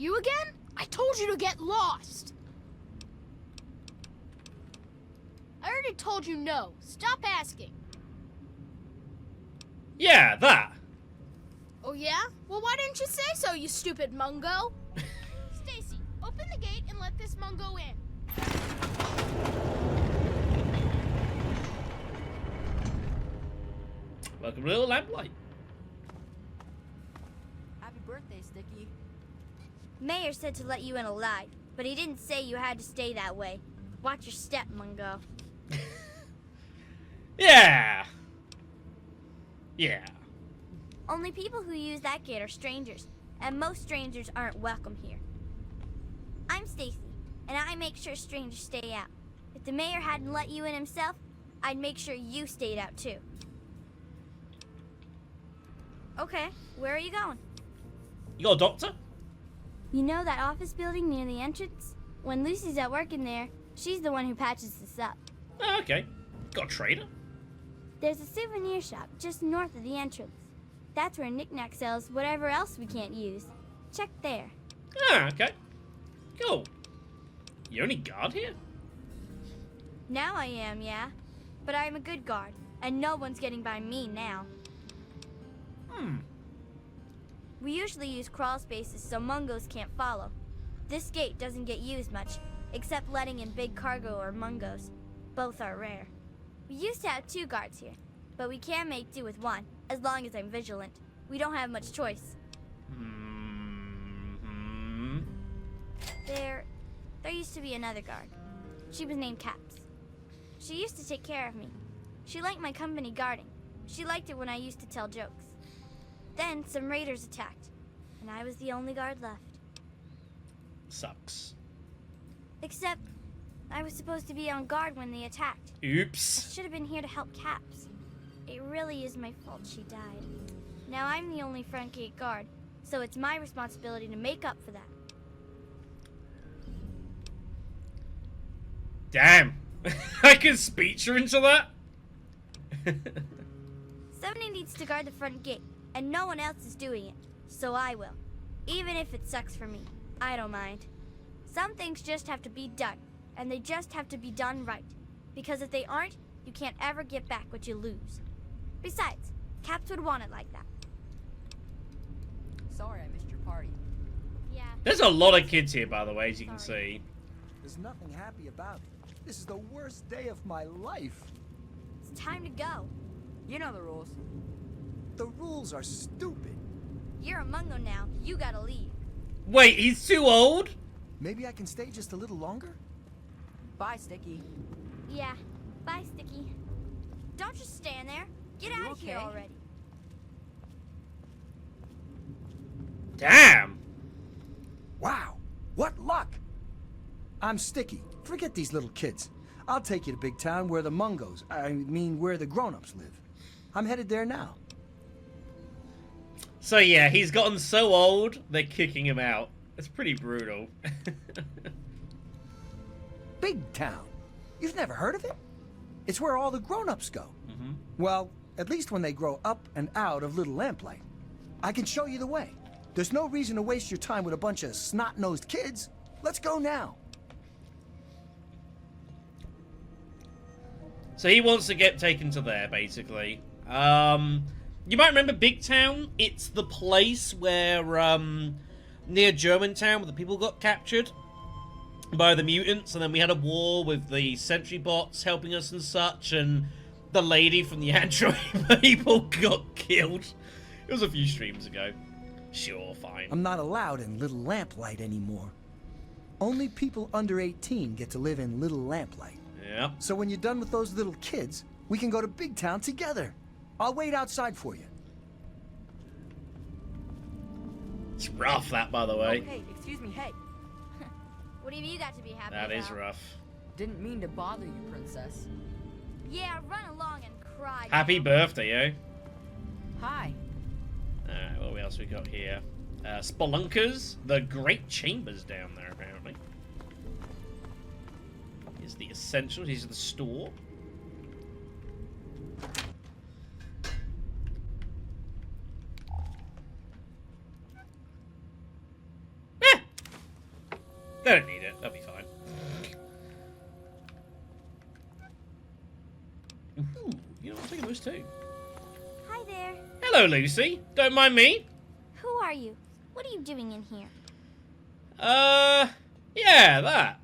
You again? I told you to get lost. I already told you no. Stop asking. Yeah, that. Oh yeah? Well, why didn't you say so, you stupid mungo? Stacy, open the gate and let this mungo in. Welcome to Little Lamplight. Happy birthday, Sticky. Mayor said to let you in alive, but he didn't say you had to stay that way. Watch your step, Mungo. Yeah. Yeah. Only people who use that gate are strangers, and most strangers aren't welcome here. I'm Stacy, and I make sure strangers stay out. If the mayor hadn't let you in himself, I'd make sure you stayed out too. Okay, where are you going? You got a doctor? You know that office building near the entrance? When Lucy's at work in there, she's the one who patches this up. Oh, okay. Got a trader? There's a souvenir shop just north of the entrance. That's where Knick-Knack sells whatever else we can't use. Check there. Ah, okay. Cool. You only guard here? Now I am, yeah. But I'm a good guard, and no one's getting by me now. We usually use crawl spaces so mungos can't follow. This gate doesn't get used much, except letting in big cargo or mungos. Both are rare. We used to have 2 guards here, but we can make do with 1, as long as I'm vigilant. We don't have much choice. There used to be another guard. She was named Caps. She used to take care of me. She liked my company guarding. She liked it when I used to tell jokes. Then some raiders attacked, and I was the only guard left. Sucks. Except, I was supposed to be on guard when they attacked. Oops. I should have been here to help Caps. It really is my fault she died. Now I'm the only front gate guard, so it's my responsibility to make up for that. Damn. I can speech her into that? Somebody needs to guard the front gate, and no one else is doing it, so I will. Even if it sucks for me, I don't mind. Some things just have to be done, and they just have to be done right. Because if they aren't, you can't ever get back what you lose. Besides, Caps would want it like that. Sorry I missed your party. Yeah. There's a lot of kids here, by the way, as you can see. There's nothing happy about it. This is the worst day of my life. It's time to go. You know the rules. The rules are stupid. You're a mungo now. You gotta leave. Wait, he's too old? Maybe I can stay just a little longer? Bye, Sticky. Yeah. Bye, Sticky. Don't just stand there. Get Are you out of here okay? already. Damn. Wow, what luck! I'm Sticky. Forget these little kids. I'll take you to big town where the mungos, where the grown-ups live. I'm headed there now. So yeah, he's gotten so old, they're kicking him out. It's pretty brutal. Big town? You've never heard of it? It's where all the grown-ups go. Well, at least when they grow up and out of Little Lamplight. I can show you the way. There's no reason to waste your time with a bunch of snot-nosed kids. Let's go now. So he wants to get taken to there, basically. You might remember Big Town. It's the place where, near Germantown, where the people got captured by the mutants, and then we had a war with the sentry bots helping us and such, and the lady from the android people got killed. It was a few streams ago. Sure, fine. I'm not allowed in Little Lamplight anymore. Only people under 18 get to live in Little Lamplight. Yeah. So when you're done with those little kids, we can go to Big Town together. I'll wait outside for you. It's rough, that, by the way. Oh, hey, excuse me, hey. What have you got to be happy That about? is rough. Didn't mean to bother you, princess. Yeah, run along and cry. Happy birthday, yo. Hi. Alright, what else we got here? Spelunkers. The Great Chambers down there, apparently. Here's the essentials. Here's the store. They don't need it. They'll be fine. Ooh, you know, I'm taking those too. Hi there. Hello, Lucy. Don't mind me. Who are you? What are you doing in here? Yeah, that.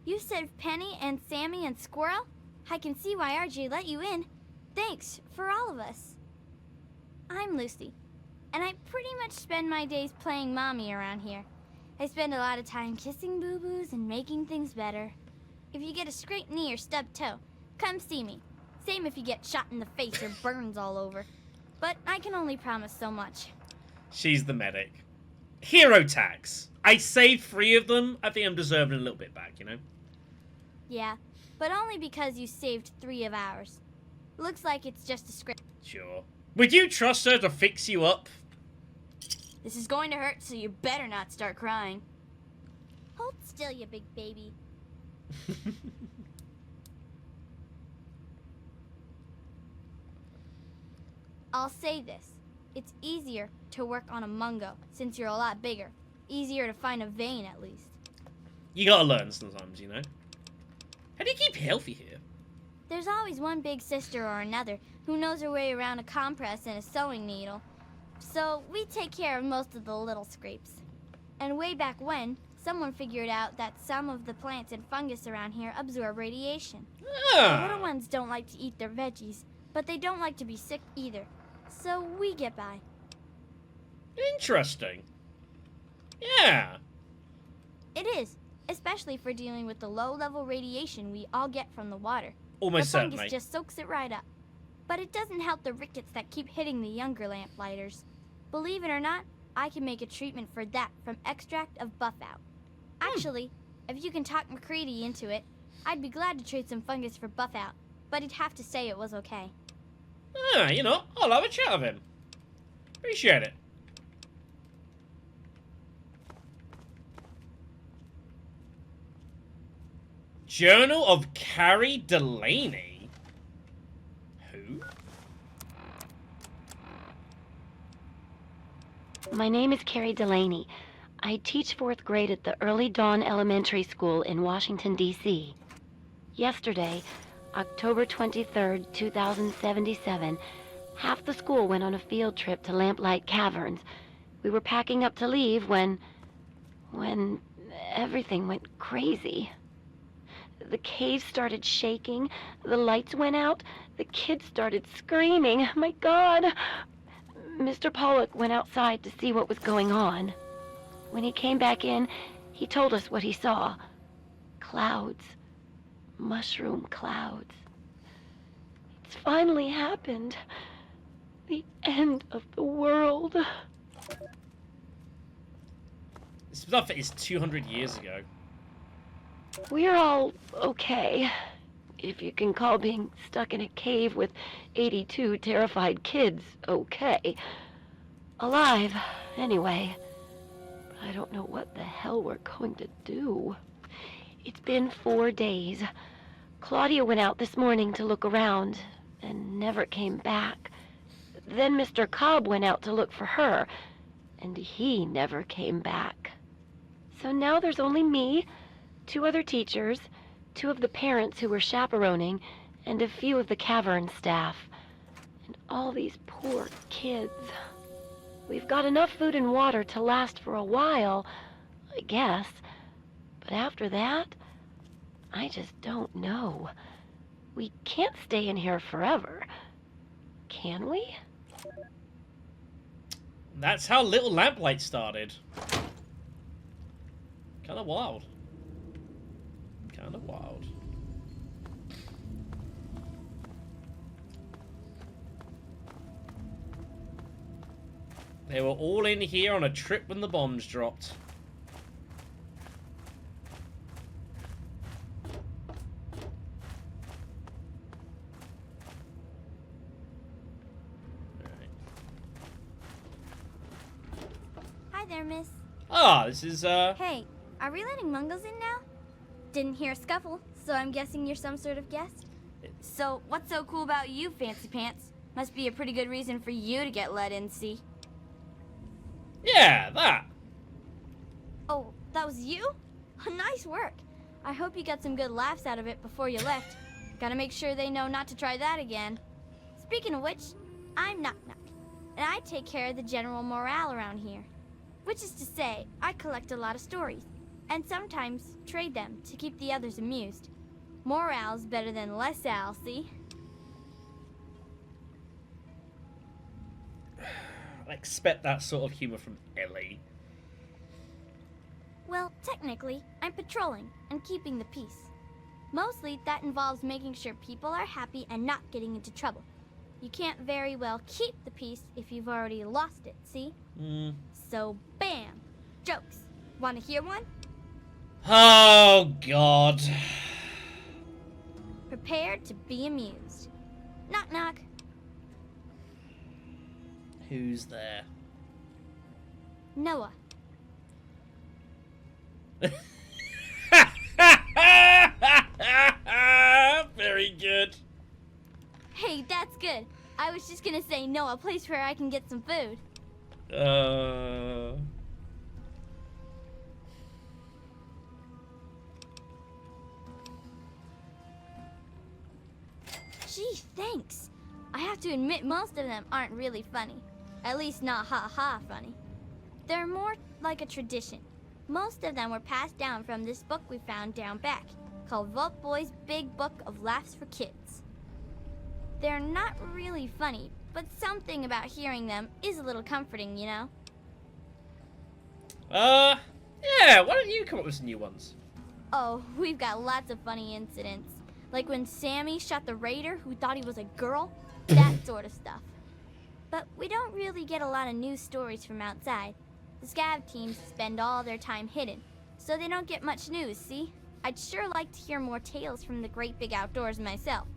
You saved Penny and Sammy and Squirrel? I can see why RJ let you in. Thanks for all of us. I'm Lucy, and I pretty much spend my days playing mommy around here. I spend a lot of time kissing boo-boos and making things better. If you get a scraped knee or stubbed toe, come see me. Same if you get shot in the face or burns all over. But I can only promise so much. She's the medic. Hero tax. I saved 3 of them. I think I'm deserving a little bit back, you know? Yeah, but only because you saved 3 of ours. Looks like it's just a scrape. Sure. Would you trust her to fix you up? This is going to hurt, so you better not start crying. Hold still, you big baby. I'll say this. It's easier to work on a mungo, since you're a lot bigger. Easier to find a vein, at least. You gotta learn sometimes, you know? How do you keep healthy here? There's always one big sister or another who knows her way around a compress and a sewing needle. So we take care of most of the little scrapes. And way back when, someone figured out that some of the plants and fungus around here absorb radiation. The little ones don't like to eat their veggies, but they don't like to be sick either. So we get by. Interesting. Yeah. It is, especially for dealing with the low-level radiation we all get from the water. Almost the fungus certainly. just soaks it right up. But it doesn't help the rickets that keep hitting the younger lamp-lighters. Believe it or not, I can make a treatment for that from extract of buffout. Actually, if you can talk McCready into it, I'd be glad to trade some fungus for buffout, but he'd have to say it was okay. You know, I'll have a chat with him. Appreciate it. Journal of Carrie Delaney? Who? My name is Carrie Delaney. I teach 4th grade at the Early Dawn Elementary School in Washington, D.C. Yesterday, October 23rd, 2077, half the school went on a field trip to Lamplight Caverns. We were packing up to leave when everything went crazy. The cave started shaking, the lights went out, the kids started screaming. My God! Mr. Pollock went outside to see what was going on. When he came back in, he told us what he saw. Clouds. Mushroom clouds. It's finally happened. The end of the world. This stuff is 200 years ago. We're all okay. If you can call being stuck in a cave with 82 terrified kids okay. Alive, anyway. I don't know what the hell we're going to do. It's been 4 days. Claudia went out this morning to look around and never came back. Then Mr. Cobb went out to look for her, and he never came back. So now there's only me, 2 other teachers, 2 of the parents who were chaperoning, and a few of the cavern staff. And all these poor kids. We've got enough food and water to last for a while, I guess. But after that, I just don't know. We can't stay in here forever. Can we? That's how Little Lamplight started. Kind of wild. Kind of wild. They were all in here on a trip when the bombs dropped. Hi there, miss. Ah, this is, Hey, are we letting Mungos in now? Didn't hear a scuffle, so I'm guessing you're some sort of guest? So, what's so cool about you, Fancy Pants? Must be a pretty good reason for you to get let in, see? yeah, that. Oh, that was you? Nice work. I hope you got some good laughs out of it before you left. Gotta make sure they know not to try that again. Speaking of which, I'm Knock Knock, and I take care of the general morale around here. Which is to say, I collect a lot of stories, and sometimes trade them to keep the others amused. Morale's better than less Al, see? I expect that sort of humor from Ellie. Well, technically, I'm patrolling and keeping the peace. Mostly, that involves making sure people are happy and not getting into trouble. You can't very well keep the peace if you've already lost it, see? So, bam! Jokes. Want to hear one? Oh, God. Prepare to be amused. Knock knock. Who's there? Noah. Very good. Hey, that's good. I was just gonna say Noah, a place where I can get some food. Gee, thanks. I have to admit most of them aren't really funny. At least not ha-ha funny. They're more like a tradition. Most of them were passed down from this book we found down back, called Vault Boy's Big Book of Laughs for Kids. They're not really funny, but something about hearing them is a little comforting, you know? Yeah, why don't you come up with some new ones? Oh, we've got lots of funny incidents. Like when Sammy shot the raider who thought he was a girl, that sort of stuff. But we don't really get a lot of news stories from outside. The scav teams spend all their time hidden, so they don't get much news, see? I'd sure like to hear more tales from the great big outdoors myself.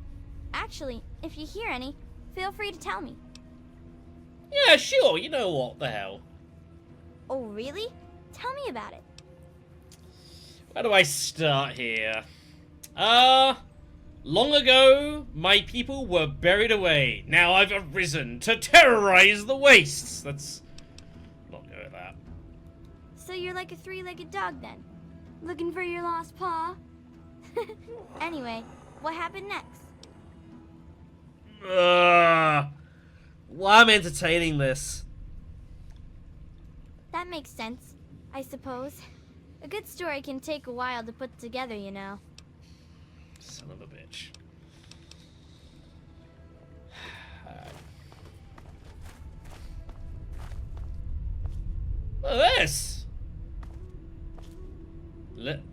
Actually, if you hear any, feel free to tell me. Yeah, sure, you know what the hell. Oh, really? Tell me about it. Where do I start here? Long ago, my people were buried away. Now I've arisen to terrorize the wastes. Let's not go with that. So you're like a three-legged dog then? Looking for your lost paw? Anyway, what happened next? Well, I'm entertaining this. That makes sense, I suppose. A good story can take a while to put together, you know. Son of a bitch. Look at this!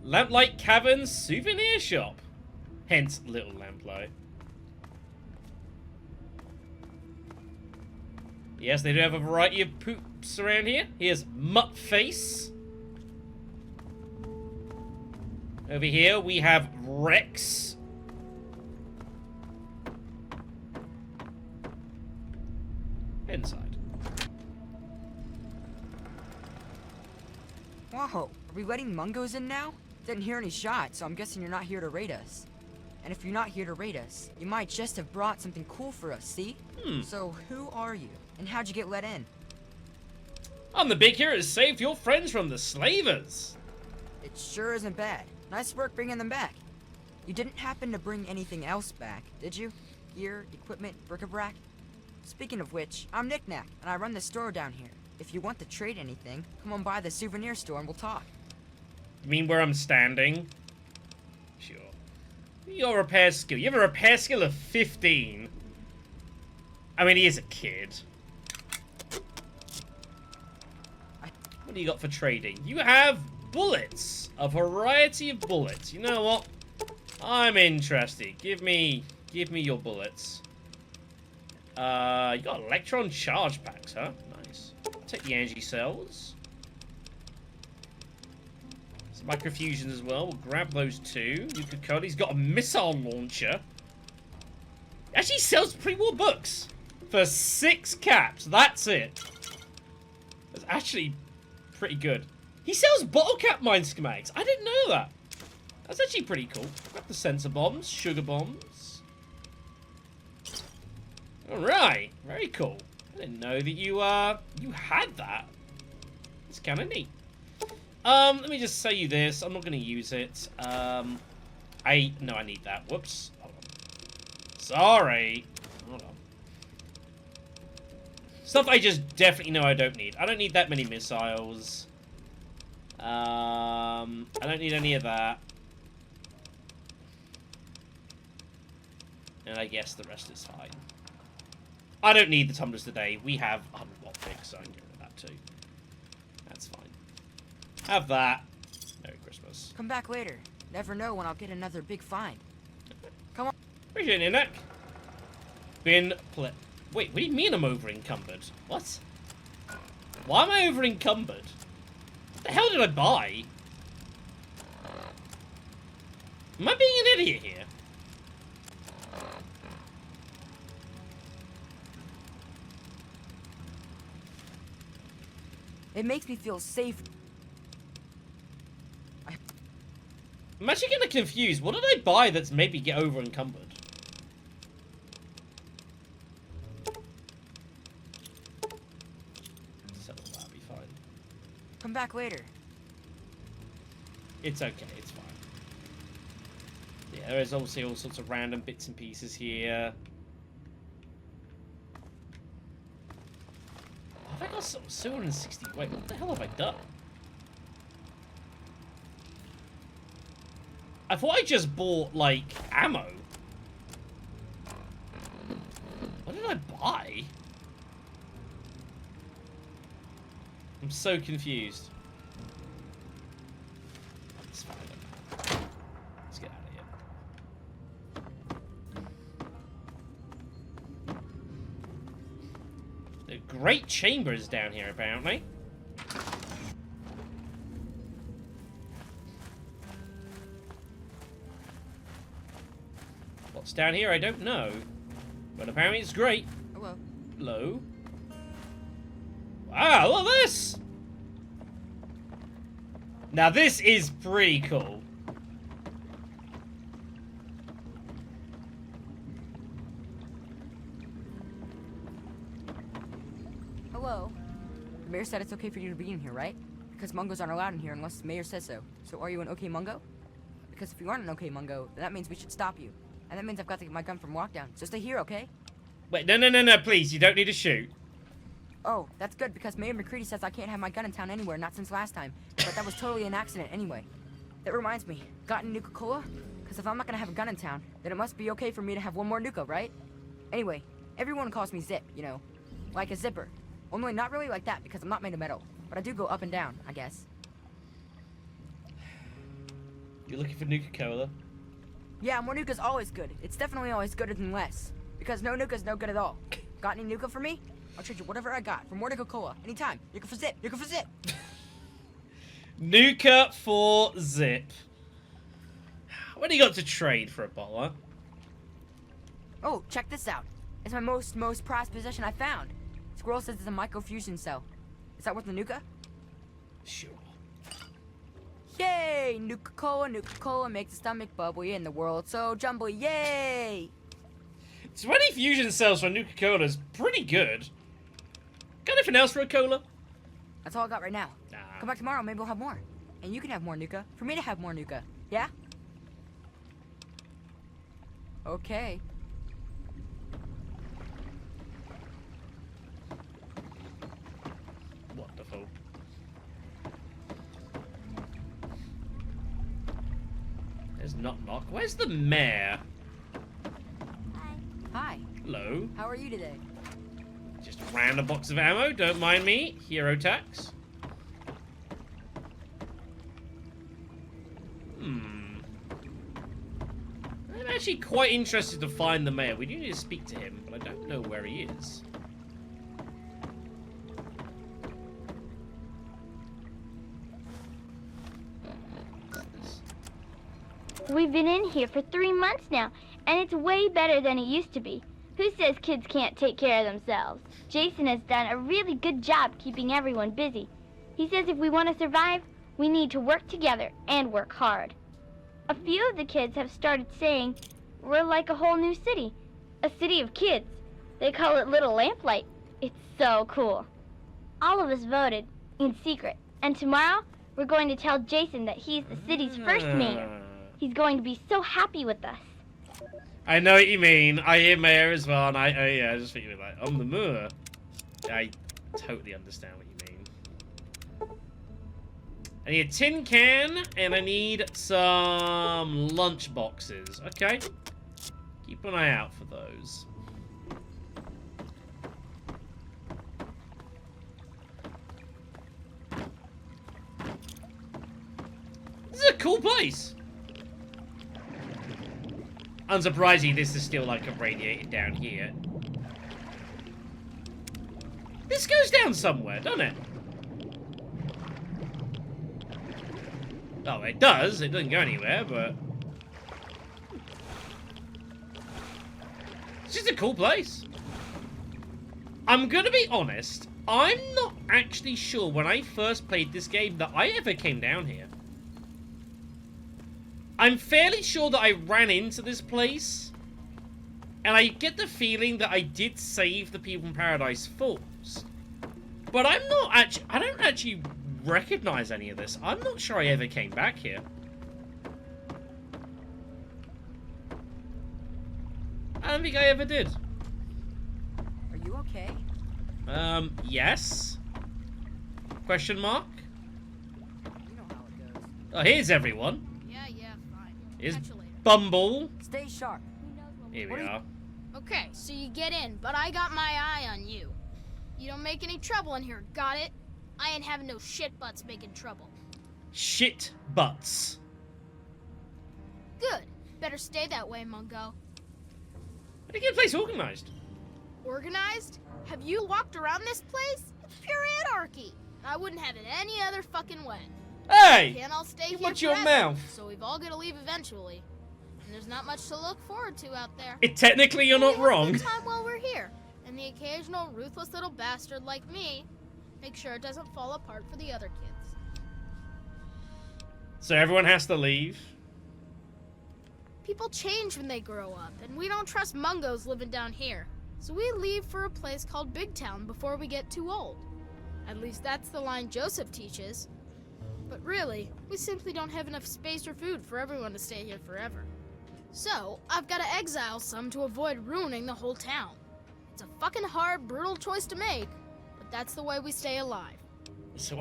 Lamplight Cavern Souvenir Shop. Hence, Little Lamplight. Yes, they do have a variety of poops around here. Here's Mutt Face. Over here we have Rex. Inside. Whoa, are we letting Mungos in now? Didn't hear any shots, so I'm guessing you're not here to raid us. And if you're not here to raid us, you might just have brought something cool for us, see? So who are you? And how'd you get let in? I'm the big hero who saved your friends from the slavers. It sure isn't bad. Nice work bringing them back. You didn't happen to bring anything else back, did you? Gear, equipment, bric-a-brac? Speaking of which, I'm Knick Knack, and I run the store down here. If you want to trade anything, come on by the souvenir store and we'll talk. You mean where I'm standing? Sure. Your repair skill. You have a repair skill of 15. I mean, he is a kid. What do you got for trading? You have bullets. A variety of bullets. You know what? I'm interested. Give me your bullets. You got electron charge packs, huh? Nice. I'll take the energy cells. Some microfusions as well. We'll grab those two. Nuclear code. He's got a missile launcher. Actually sells pre-war books for 6 caps. That's it. That's actually pretty good. He sells bottle cap mine schematics. I didn't know that. That's actually pretty cool. Got the sensor bombs, sugar bombs. Alright, very cool. I didn't know that you had that. It's kind of neat. Let me just say you this. I'm not going to use it. No, I need that. Whoops. Hold on. Sorry. Hold on. Stuff I just definitely know I don't need. I don't need that many missiles. I don't need any of that. And I guess the rest is fine. I don't need the tumblers today. We have 100 watt fix, so I can get rid of that too. That's fine. Have that. Merry Christmas. Come back later. Never know when I'll get another big find. Come on. Appreciate it, Nick. Wait, what do you mean I'm over encumbered? What? Why am I over encumbered? What the hell did I buy? Am I being an idiot here? It makes me feel safe. I'm actually kind of confused. What did I buy that's made me get over encumbered? So that'll be fine. Come back later. It's okay, it's fine. Yeah, there is obviously all sorts of random bits and pieces here. Have I got some 260? Wait, what the hell have I done? I thought I just bought, like, ammo. What did I buy? I'm so confused. It's fine. Let's get out of here. The great chambers down here, apparently. What's down here, I don't know. But apparently it's great. Hello. Hello. Wow, look at this! Now this is pretty cool. Hello. The mayor said it's okay for you to be in here, right? Because Mungos aren't allowed in here unless the mayor says so. So are you an okay Mungo? Because if you aren't an okay Mungo, then that means we should stop you. And that means I've got to get my gun from lockdown. So stay here, okay? Wait, no, please, you don't need to shoot. Oh, that's good, because Mayor McCready says I can't have my gun in town anywhere, not since last time. But that was totally an accident anyway. That reminds me, got any Nuka-Cola? Because if I'm not gonna have a gun in town, then it must be okay for me to have one more Nuka, right? Anyway, everyone calls me Zip, you know. Like a zipper. Only not really like that, because I'm not made of metal. But I do go up and down, I guess. You're looking for Nuka-Cola? Yeah, more Nuka's always good. It's definitely always gooder than less. Because no Nuka's no good at all. Got any Nuka for me? I'll trade you whatever I got for more Nuka-Cola. Anytime. Nuka for Zip. Nuka for Zip. Nuka for Zip. What do you got to trade for a bottle, huh? Oh, check this out. It's my most prized possession I found. Squirrel says it's a microfusion cell. Is that worth the Nuka? Sure. Yay! Nuka-Cola makes the stomach bubbly and the world so jumbly. Yay! 20 fusion cells for Nuka-Cola is pretty good. Got anything else for a cola? That's all I got right now. Nah. Come back tomorrow, maybe we'll have more. And you can have more Nuka. For me to have more Nuka. Yeah? Okay. Wonderful. There's Knock Knock. Where's the mayor? Hi. Hello. How are you today? Just a random box of ammo, don't mind me. Hero tax. I'm actually quite interested to find the mayor. We do need to speak to him, but I don't know where he is. We've been in here for 3 months now, and it's way better than it used to be. Who says kids can't take care of themselves? Jason has done a really good job keeping everyone busy. He says if we want to survive, we need to work together and work hard. A few of the kids have started saying we're like a whole new city, a city of kids. They call it Little Lamplight. It's so cool. All of us voted in secret, and tomorrow We're going to tell Jason that he's the city's first mayor. He's going to be so happy with us. I know what you mean. I hear mayor as well, and yeah, I just think you're like, I'm the mayor. I totally understand what you mean. I need a tin can, and I need some lunch boxes. Okay. Keep an eye out for those. This is a cool place. Unsurprisingly, this is still like irradiated down here. This goes down somewhere, doesn't it? Oh, it does. It doesn't go anywhere, but... It's just a cool place. I'm gonna be honest. I'm not actually sure when I first played this game that I ever came down here. I'm fairly sure that I ran into this place, and I get the feeling that I did save the people in Paradise Falls. But I'm not actually... I don't actually recognize any of this. I'm not sure I ever came back here. I don't think I ever did. Are you okay? Yes? Question mark? You know how it goes. Oh, here's everyone. Yeah, fine. Here's Catch you later. Bumble. Stay sharp. Here we are. Okay, so you get in, but I got my eye on you. You don't make any trouble in here, got it? I ain't having no shit butts making trouble. Shit butts. Good. Better stay that way, Mungo. How do you get a place organized? Organized? Have you walked around this place? It's pure anarchy. I wouldn't have it any other fucking way. Hey! Can't all stay You here watch your forever, mouth. So we've all got to leave eventually. And there's not much to look forward to out there. Technically, you're not We have a wrong. good time while we're here. And the occasional ruthless little bastard like me, make sure it doesn't fall apart for the other kids. So everyone has to leave. People change when they grow up, and we don't trust Mungos living down here. So we leave for a place called Big Town before we get too old. At least that's the line Joseph teaches. But really, we simply don't have enough space or food for everyone to stay here forever. So, I've got to exile some to avoid ruining the whole town. It's a fucking hard, brutal choice to make, but that's the way we stay alive. So,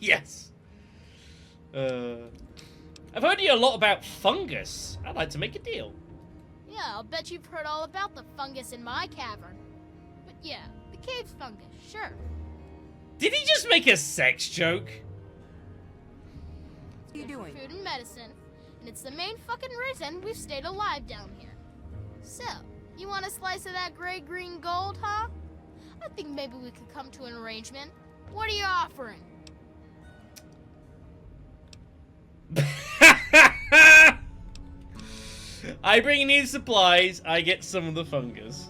yes. I've heard you a lot about fungus. I'd like to make a deal. Yeah, I'll bet you've heard all about the fungus in my cavern. But yeah, the cave fungus, sure. Did he just make a sex joke? What are you doing? Food and medicine, and it's the main fucking reason we've stayed alive down here. So, you want a slice of that gray-green gold, huh? I think maybe we could come to an arrangement. What are you offering? I bring in these supplies, I get some of the fungus.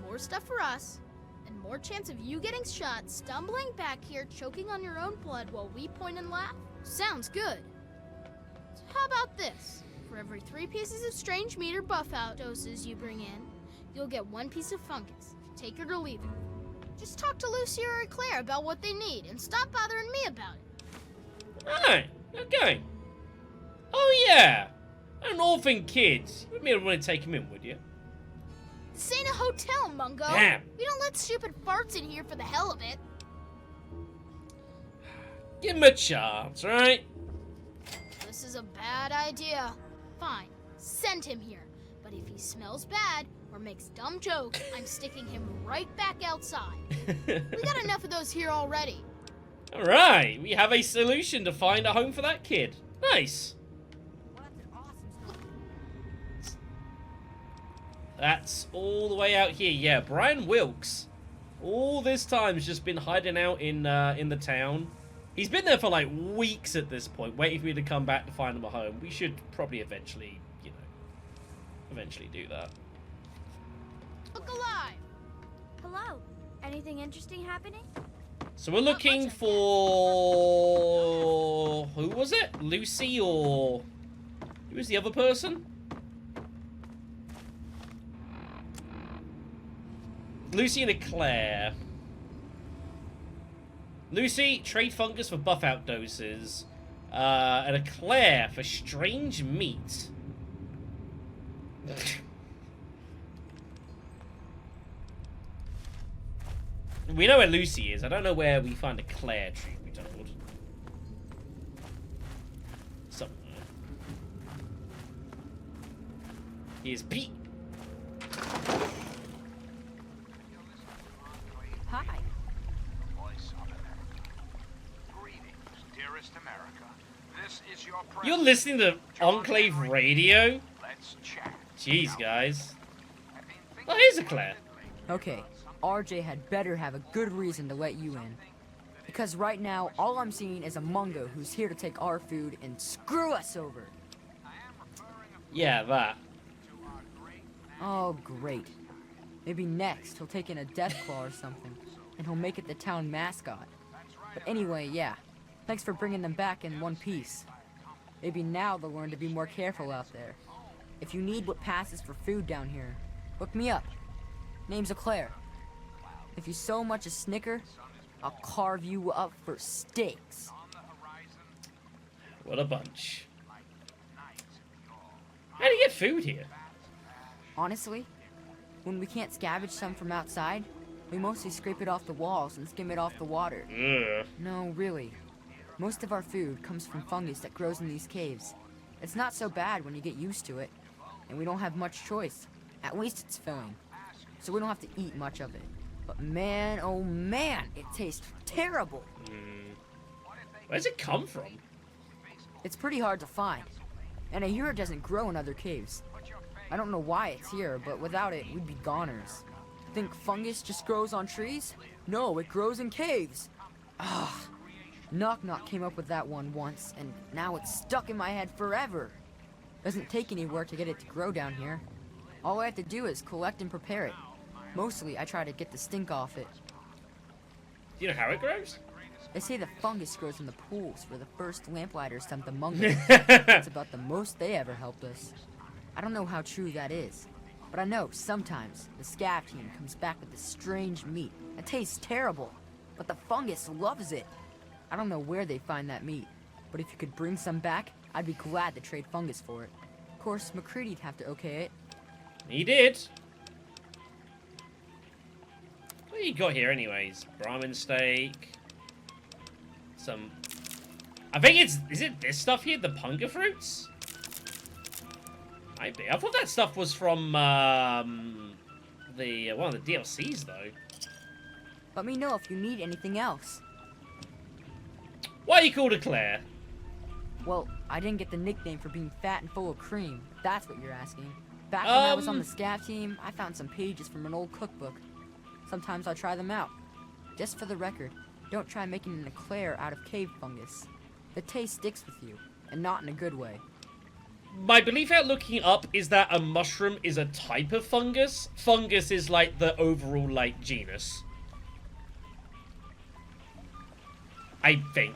More stuff for us, and more chance of you getting shot, stumbling back here, choking on your own blood while we point and laugh? Sounds good. So how about this? For every 3 pieces of strange meat or buff out doses you bring in, you'll get 1 piece of fungus. Take it or leave it. Just talk to Lucy or Claire about what they need, and stop bothering me about it. Alright, okay. Oh yeah! An orphan kid. You wouldn't want to take him in, would you? This ain't a hotel, Mungo. Damn. We don't let stupid farts in here for the hell of it. Give him a chance, right? This is a bad idea. Fine, send him here. But if he smells bad or makes dumb jokes, I'm sticking him right back outside. We got enough of those here already. Alright, we have a solution to find a home for that kid. Nice. Well, that's an awesome story. That's all the way out here. Yeah, Brian Wilkes. All this time has just been hiding out in the town. He's been there for like weeks at this point, waiting for me to come back to find him a home. We should probably eventually, you know, eventually do that. Look alive. Hello. Anything interesting happening? So we're looking much, I for... Who was it? Lucy or... Who was the other person? Lucy and a Claire. Lucy, trade fungus for buff out doses. And a Claire for strange meat. We know where Lucy is. I don't know where we find a Claire, truth be told. Somewhere. Here's Pete. Hi. Dearest America, this is your You're president. listening to Enclave Radio? Let's chat. Jeez, guys. Oh, here's a Claire. Okay, RJ had better have a good reason to let you in. Because right now, all I'm seeing is a Mungo who's here to take our food and screw us over. Yeah, that. Oh, great. Maybe next he'll take in a Deathclaw or something, and he'll make it the town mascot. But anyway, yeah. Thanks for bringing them back in one piece. Maybe now they'll learn to be more careful out there. If you need what passes for food down here, look me up. Name's Claire. If you so much as snicker, I'll carve you up for steaks. What a bunch. How do you get food here? Honestly, when we can't scavenge some from outside, we mostly scrape it off the walls and skim it off the water. Ugh. No, really. Most of our food comes from fungus that grows in these caves. It's not so bad when you get used to it, and we don't have much choice. At least it's filling, so we don't have to eat much of it. But man, oh man, it tastes terrible. Where's it come from? It's pretty hard to find, and I hear it doesn't grow in other caves. I don't know why it's here, but without it, we'd be goners. Think fungus just grows on trees? No, it grows in caves. Ah, Knock Knock came up with that one once, and now it's stuck in my head forever. Doesn't take any work to get it to grow down here. All I have to do is collect and prepare it. Mostly, I try to get the stink off it. Do you know how it grows? They say the fungus grows in the pools where the first lamplighters dumped the Mungos. That's about the most they ever helped us. I don't know how true that is, but I know sometimes the scav team comes back with this strange meat. It tastes terrible, but the fungus loves it. I don't know where they find that meat, but if you could bring some back, I'd be glad to trade fungus for it. Of course, McCready'd have to okay it. He did. What do you got here anyways? Brahmin steak. Some... I think it's... Is it this stuff here? The punga fruits? Might be. I thought that stuff was from, one of the DLCs, though. Let me know if you need anything else. Why are you called a Claire? Well, I didn't get the nickname for being fat and full of cream, if that's what you're asking. Back when I was on the scav team, I found some pages from an old cookbook. Sometimes I try them out. Just for the record, don't try making an eclair out of cave fungus. The taste sticks with you, and not in a good way. My belief out looking up is that a mushroom is a type of fungus. Fungus is like the overall, like, genus. I think.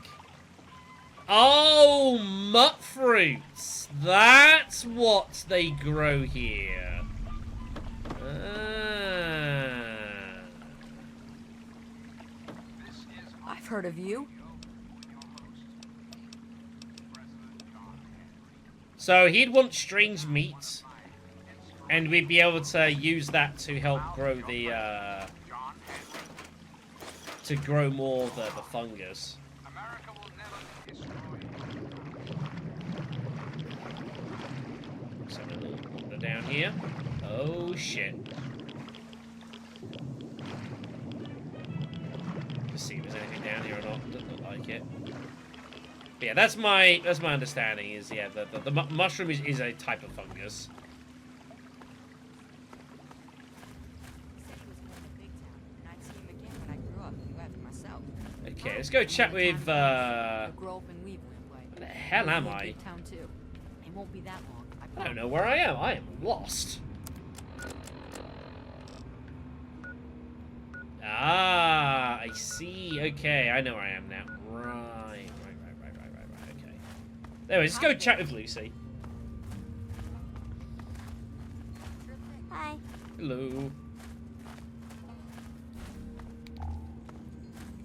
Oh, mutt fruits. That's what they grow here. I've heard of you. So he'd want strange meat, and we'd be able to use that to help grow the, to grow more the fungus. So a little water down here. Oh shit. Let's see if there's anything down here or not. Doesn't look like it. But yeah, that's my understanding. Is yeah, the mushroom is a type of fungus. Okay, let's go chat with. Where the hell am I? I don't know where I am. I am lost. Ah, I see. Okay, I know where I am now. Right. Okay. There we go. Let's go chat with Lucy. Hi. Hello.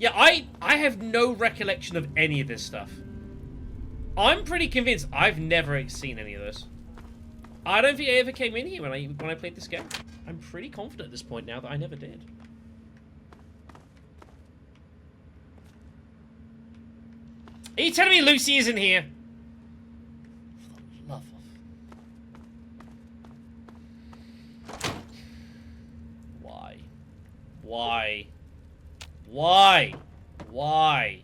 Yeah, I have no recollection of any of this stuff. I'm pretty convinced I've never seen any of this. I don't think I ever came in here when I played this game. I'm pretty confident at this point now that I never did. Are you telling me Lucy isn't here? For the love of... Why? Why? Why? Why?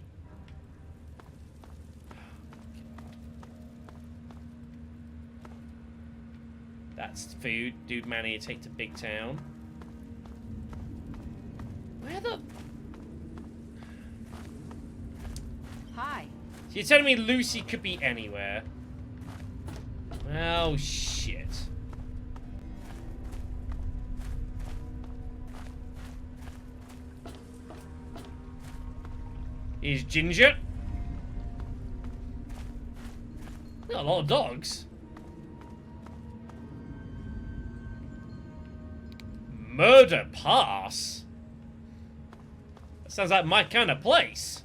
That's food. Dude, man, here, take to Big Town. Where the... Hi. So you're telling me Lucy could be anywhere? Oh, shit. Is Ginger? Got a lot of dogs. Murder Pass? That sounds like my kind of place.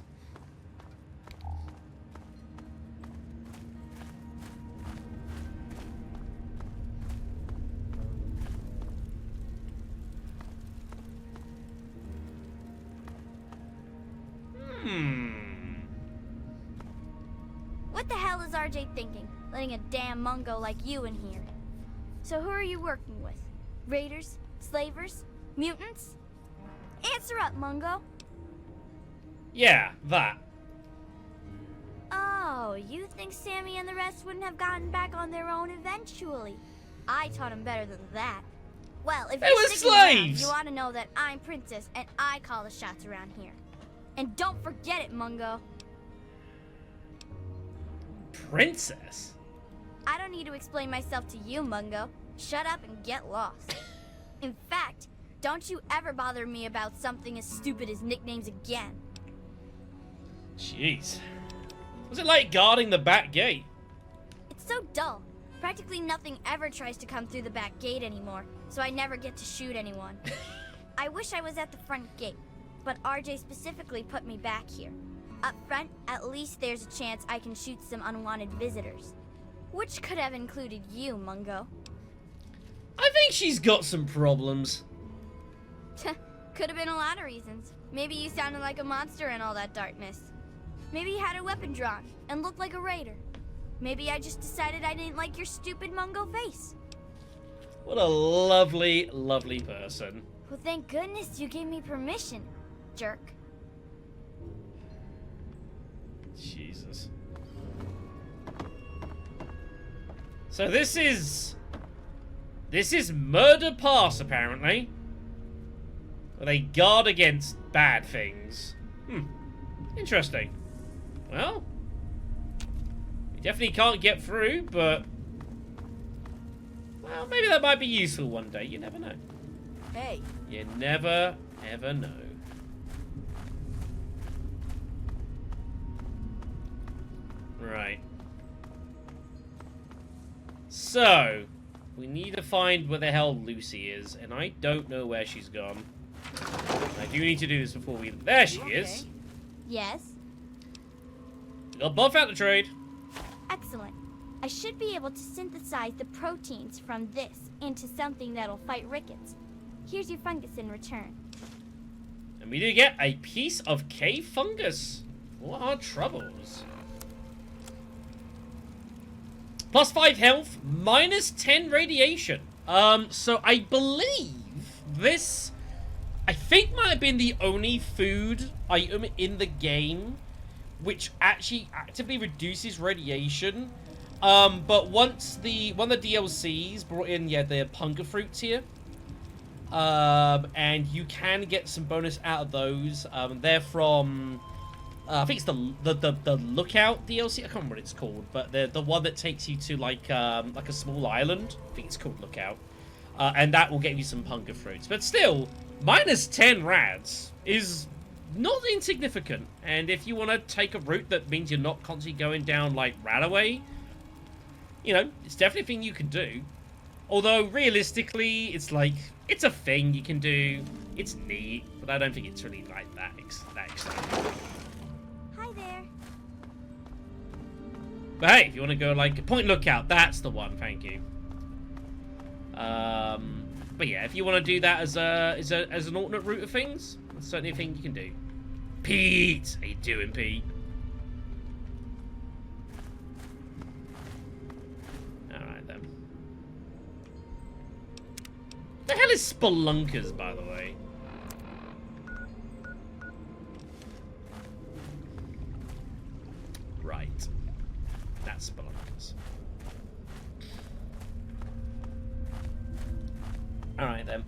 What the hell is RJ thinking? Letting a damn Mungo like you in here. So who are you working with? Raiders? Slavers? Mutants? Answer up, Mungo. Yeah, that. Oh, you think Sammy and the rest wouldn't have gotten back on their own eventually? I taught them better than that. Well, if They you're were sticking around, slaves! you ought to know that I'm Princess and I call the shots around here. And don't forget it, Mungo. Princess? I don't need to explain myself to you, Mungo. Shut up and get lost. In fact, don't you ever bother me about something as stupid as nicknames again. Jeez. Was it like guarding the back gate? It's so dull. Practically nothing ever tries to come through the back gate anymore, so I never get to shoot anyone. I wish I was at the front gate, but RJ specifically put me back here. Up front, at least there's a chance I can shoot some unwanted visitors. Which could have included you, Mungo. I think she's got some problems. Could have been a lot of reasons. Maybe you sounded like a monster in all that darkness. Maybe you had a weapon drawn and looked like a raider. Maybe I just decided I didn't like your stupid Mungo face. What a lovely, lovely person. Well, thank goodness you gave me permission, jerk. Jesus. So this is Murder Pass, apparently. Where they guard against bad things. Interesting. Well, we definitely can't get through, but... well, maybe that might be useful one day. You never know. Hey. You never, ever know. Right. So, we need to find where the hell Lucy is, and I don't know where she's gone. I do need to do this before we... there she is. Yes? We got buff out the trade. Excellent. I should be able to synthesize the proteins from this into something that'll fight rickets. Here's your fungus in return. And we do get a piece of cave fungus. What are troubles? Plus 5 health, minus 10 radiation. So I believe this, I think might have been the only food item in the game which actually actively reduces radiation. But once one of the DLCs brought in, the hunger fruits here. And you can get some bonus out of those. They're from... I think it's the Lookout DLC. I can't remember what it's called, but the one that takes you to like a small island. I think it's called Lookout, and that will get you some hunger fruits. But still, minus 10 rads is not insignificant. And if you want to take a route that means you're not constantly going down like Radaway, you know, it's definitely a thing you can do. Although realistically, it's like it's a thing you can do. It's neat, but I don't think it's really like that exciting. Hi there. But hey, if you want to go like Point Lookout, that's the one. Thank you. But yeah, if you want to do that as an alternate route of things, that's certainly a thing you can do. Pete, how you doing, Pete? All right then. The hell is spelunkers, by the way? Right. That's spelunkers. Alright then.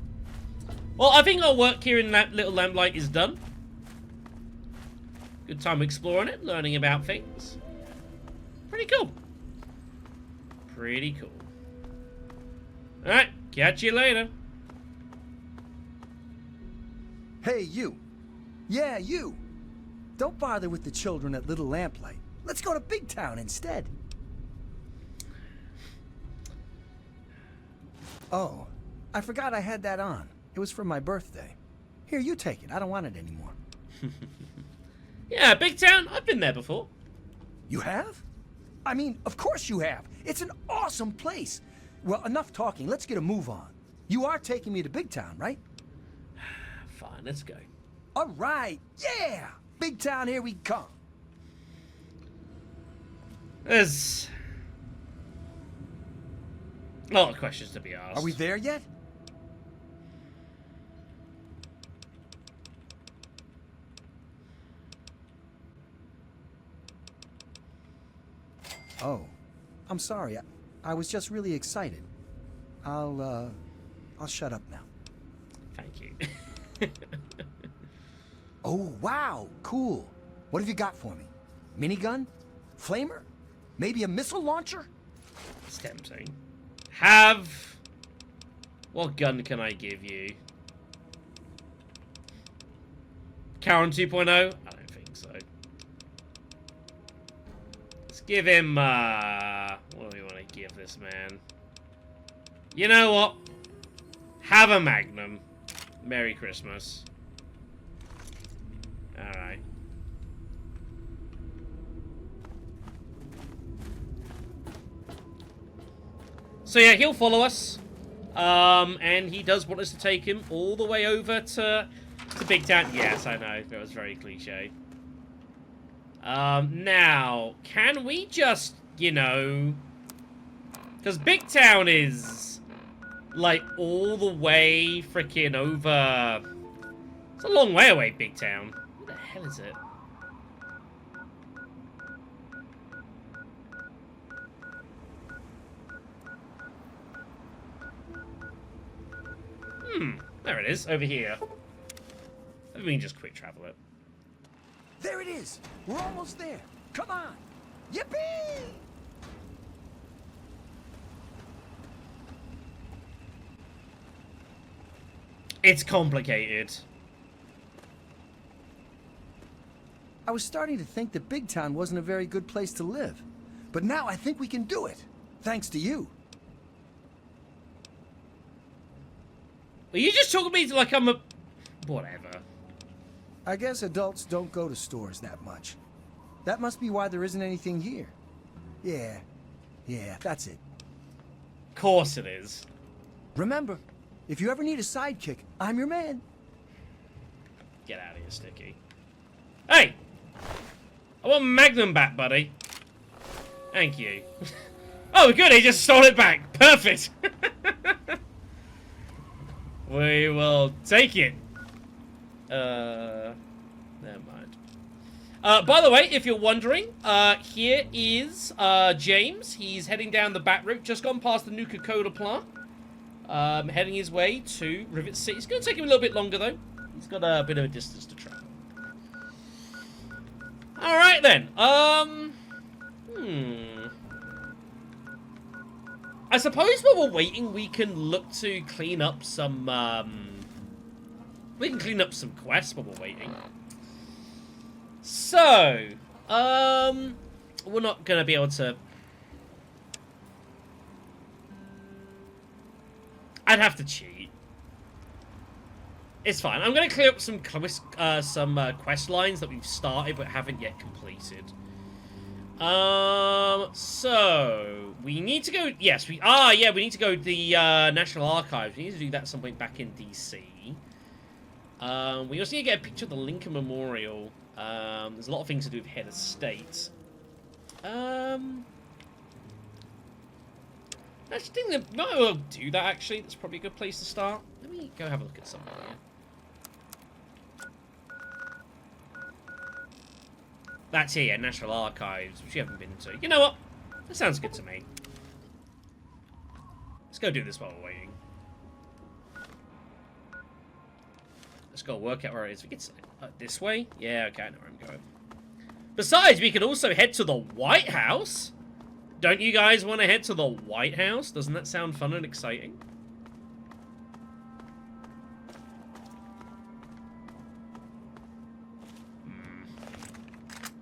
Well, I think our work here in that little lamplight is done. Good time exploring it, learning about things. Pretty cool. Pretty cool. Alright, catch you later. Hey, you. Yeah, you. Don't bother with the children at Little Lamplight. Let's go to Big Town instead. Oh, I forgot I had that on. It was for my birthday. Here, you take it. I don't want it anymore. Yeah, Big Town. I've been there before. You have? I mean, of course you have. It's an awesome place. Well, enough talking. Let's get a move on. You are taking me to Big Town, right? Fine, let's go. All right. Yeah! Big Town, here we come. There's a lot of questions to be asked. Are we there yet? Oh, I'm sorry. I was just really excited. I'll shut up now. Thank you. Oh, wow. Cool. What have you got for me? Minigun? Flamer? Maybe a missile launcher? It's tempting. What gun can I give you? Karen 2.0? I don't think so. Let's give him, what do we want to give this man? You know what? Have a Magnum. Merry Christmas. Alright. So yeah, he'll follow us. And he does want us to take him all the way over to Big Town. Yes, I know. That was very cliche. Now, can we just, you know... Because Big Town is, like, all the way freaking over... It's a long way away, Big Town. Where the hell is it? There it is, over here. Maybe we can just quick travel it. There it is. We're almost there. Come on. Yippee! It's complicated. I was starting to think that Big Town wasn't a very good place to live. But now I think we can do it. Thanks to you. Are you just talking to me like I'm a... Whatever. I guess adults don't go to stores that much. That must be why there isn't anything here. Yeah, that's it. Of course it is. Remember, if you ever need a sidekick, I'm your man. Get out of here, Sticky. Hey! I want Magnum back, buddy. Thank you. Oh, good, he just stole it back. Perfect. We will take it. Never mind. By the way, if you're wondering, here is James. He's heading down the back route, just gone past the new Coca-Cola plant. Heading his way to Rivet City. It's going to take him a little bit longer, though. He's got a bit of a distance to travel. Alright, then. I suppose while we're waiting, we can look to clean up some, we can clean up some quests while we're waiting. So, we're not going to be able to... I'd have to cheat. It's fine. I'm going to clear up some quest lines that we've started but haven't yet completed. So we need to go. Yes, we need to go to the National Archives. We need to do that at some point back in DC. We also need to get a picture of the Lincoln Memorial. There's a lot of things to do with Head of State. I think that might well do that. Actually, that's probably a good place to start. Let me go have a look at something here. That's here, National Archives, which you haven't been to. You know what? That sounds good to me. Let's go do this while we're waiting. Let's go work out where it is. We get this way? Yeah, okay, I know where I'm going. Besides, we could also head to the White House. Don't you guys want to head to the White House? Doesn't that sound fun and exciting?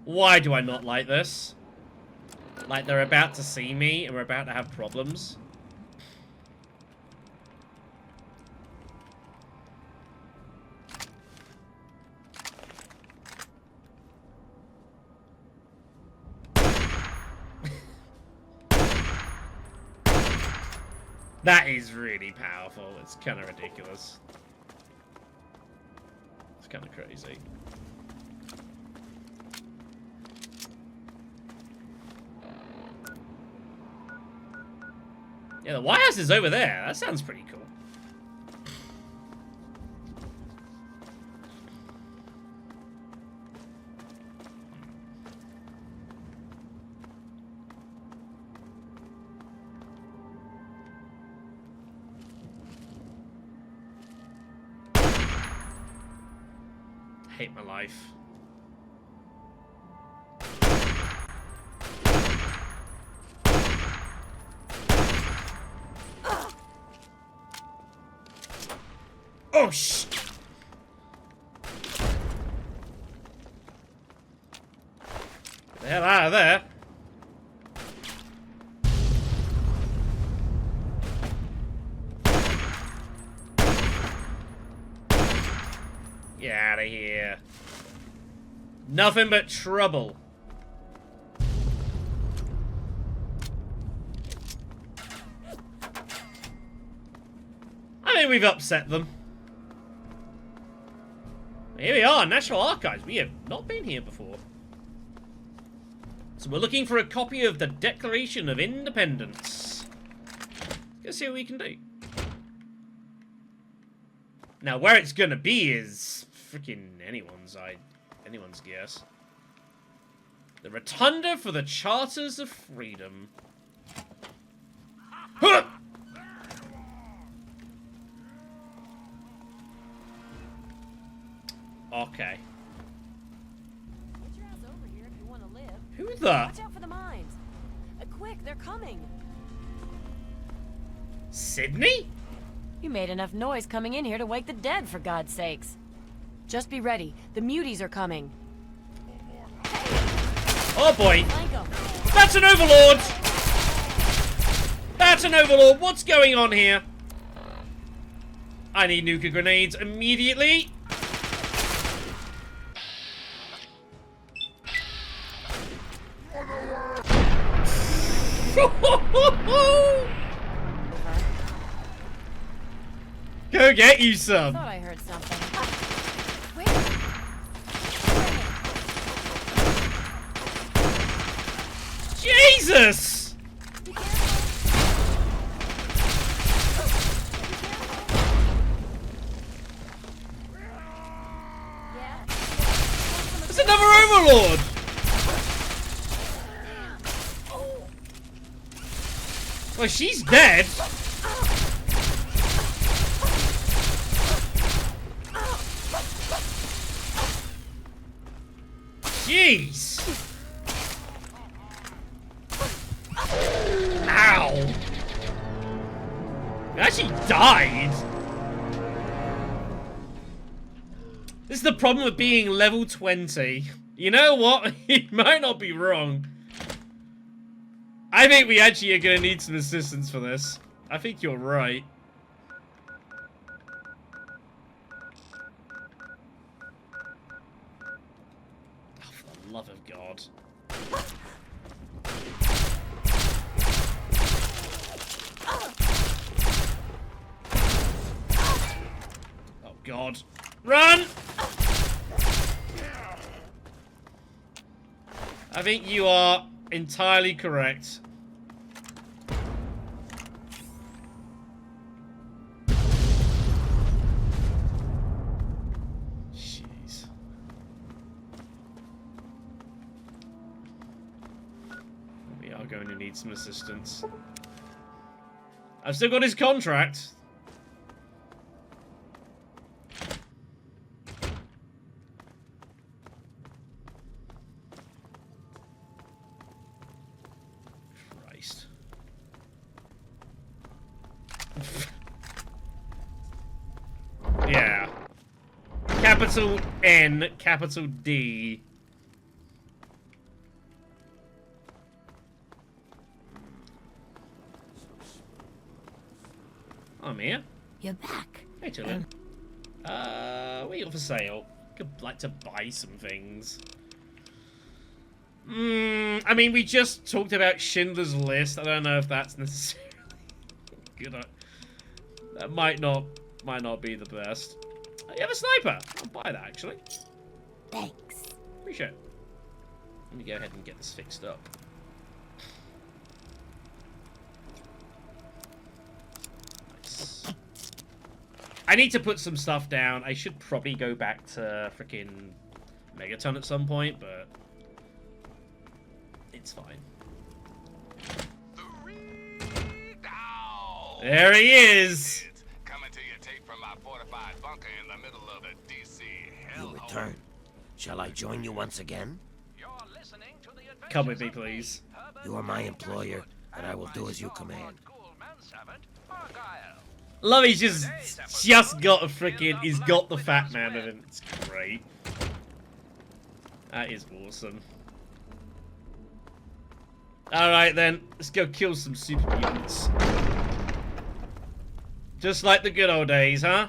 Why do I not like this? Like they're about to see me and we're about to have problems. That is really powerful. It's kind of ridiculous. It's kind of crazy. Yeah, the White House is over there. That sounds pretty cool. I hate my life. Oh, shit! The hell out of there. Get out of here. Nothing but trouble. I mean, we've upset them. Here we are, National Archives. We have not been here before. So we're looking for a copy of the Declaration of Independence. Let's see what we can do. Now, where it's gonna be is freaking anyone's guess. The Rotunda for the Charters of Freedom. Huh! Okay. Get your ass over here if you want to live. Who's that? Watch out for the mines. Quick, they're coming. Sydney? You made enough noise coming in here to wake the dead, for God's sakes. Just be ready. The muties are coming. Oh boy. Flank 'em. That's an overlord! That's an overlord! What's going on here? I need nuclear grenades immediately. Go get you some. Thought I heard something. Jesus! That's another overlord! Well, she's dead. Jeez. Ow. Actually died. This is the problem with being level 20. You know what? You might not be wrong. I think we actually are going to need some assistance for this. I think you're right. God. Run! I think you are entirely correct. Jeez. We are going to need some assistance. I've still got his contract. Christ. Yeah. Capital N, capital D. I'm here. You're back. Hey, Chillin. What you got for sale? Could like to buy some things. I mean, we just talked about Schindler's List. I don't know if that's necessarily good. That might not be the best. You have a sniper. I'll buy that actually. Thanks. Appreciate it. Let me go ahead and get this fixed up. Nice. I need to put some stuff down. I should probably go back to frickin' Megaton at some point, but it's fine. There he is! Coming to you tape from my fortified bunker in the middle of the DC hellhole. You return. Shall I join you once again? Come with me, please. You are my employer, and I will do as you command. Love he's just got a frickin', he's got the fat man in him. It's great. That is awesome. Alright then, let's go kill some super mutants. Just like the good old days, huh?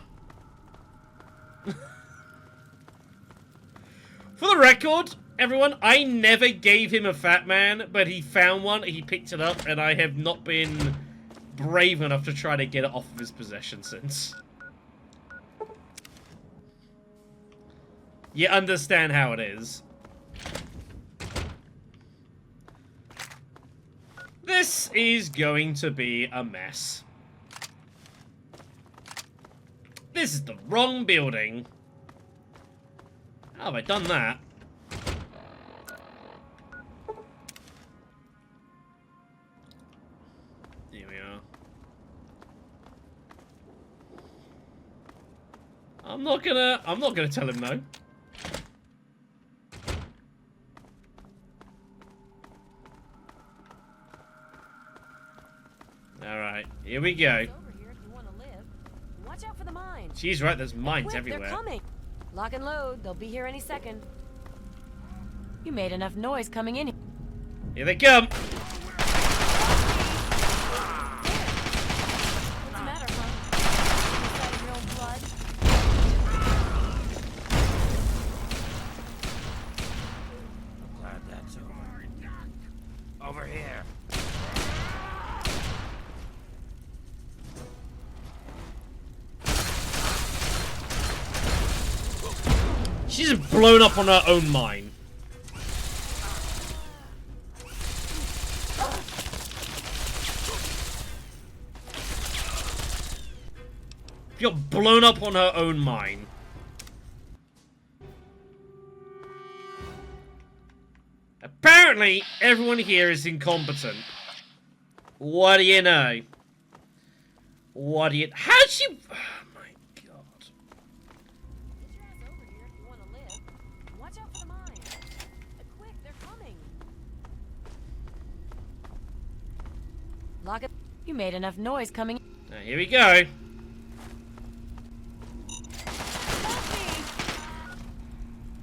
For the record, everyone, I never gave him a fat man, but he found one, he picked it up, and I have not been brave enough to try to get it off of his possession since. You understand how it is. This is going to be a mess. This is the wrong building. How have I done that? Here we are. I'm not gonna tell him no. Alright, here we go. Watch out for the mines. She's right, there's mines Quick, everywhere. They're coming. Lock and load. They'll be here any second. You made enough noise coming in. Here they come. What's the matter, huh? Inside of your own blood? Glad that's over. Over here. She's just blown up on her own mine. She got blown up on her own mine. Apparently, everyone here is incompetent. What do you know? What do you... How'd she... Oh my god. Watch out for the mines. Quick, they're coming. Lock it. You made enough noise coming. Now, here we go.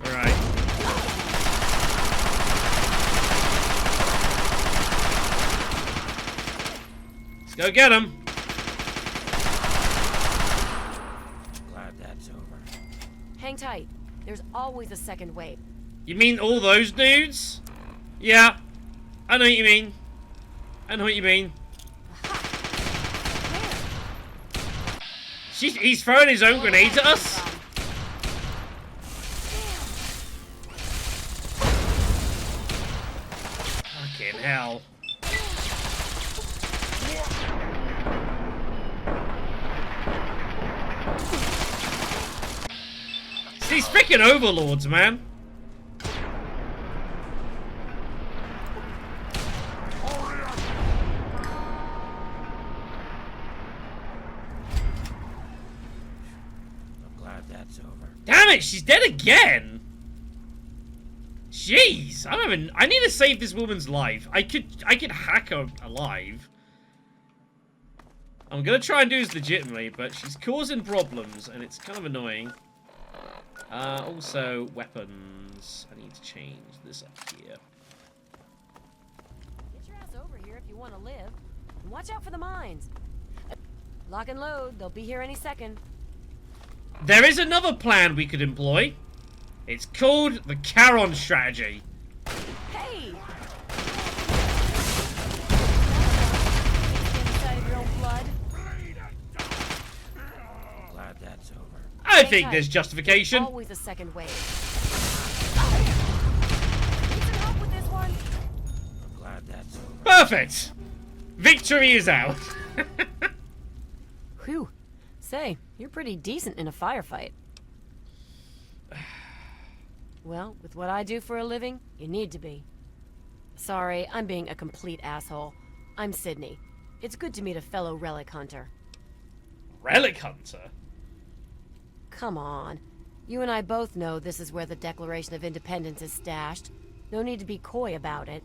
Alright. Let's go get him. Glad that's over. Hang tight. There's always a second wave. You mean all those dudes? Yeah. I know what you mean. I know what you mean. He's throwing his own grenades at us? hell? It's these freaking overlords, man. Damn it, she's dead again. Jeez, I need to save this woman's life. I could hack her alive. I'm gonna try and do this legitimately, but she's causing problems, and it's kind of annoying. Also, weapons. I need to change this up here. Get your ass over here if you want to live. And watch out for the mines. Lock and load. They'll be here any second. There is another plan we could employ. It's called the Charon strategy. Hey! Inside of your own blood. Glad that's over. I think there's justification. Always a second wave. Need some help with this one? I'm glad that's over. Perfect. Victory is out. Whew. Say, you're pretty decent in a firefight. Well, with what I do for a living, you need to be. Sorry, I'm being a complete asshole. I'm Sydney. It's good to meet a fellow relic hunter. Relic hunter? Come on. You and I both know this is where the Declaration of Independence is stashed. No need to be coy about it.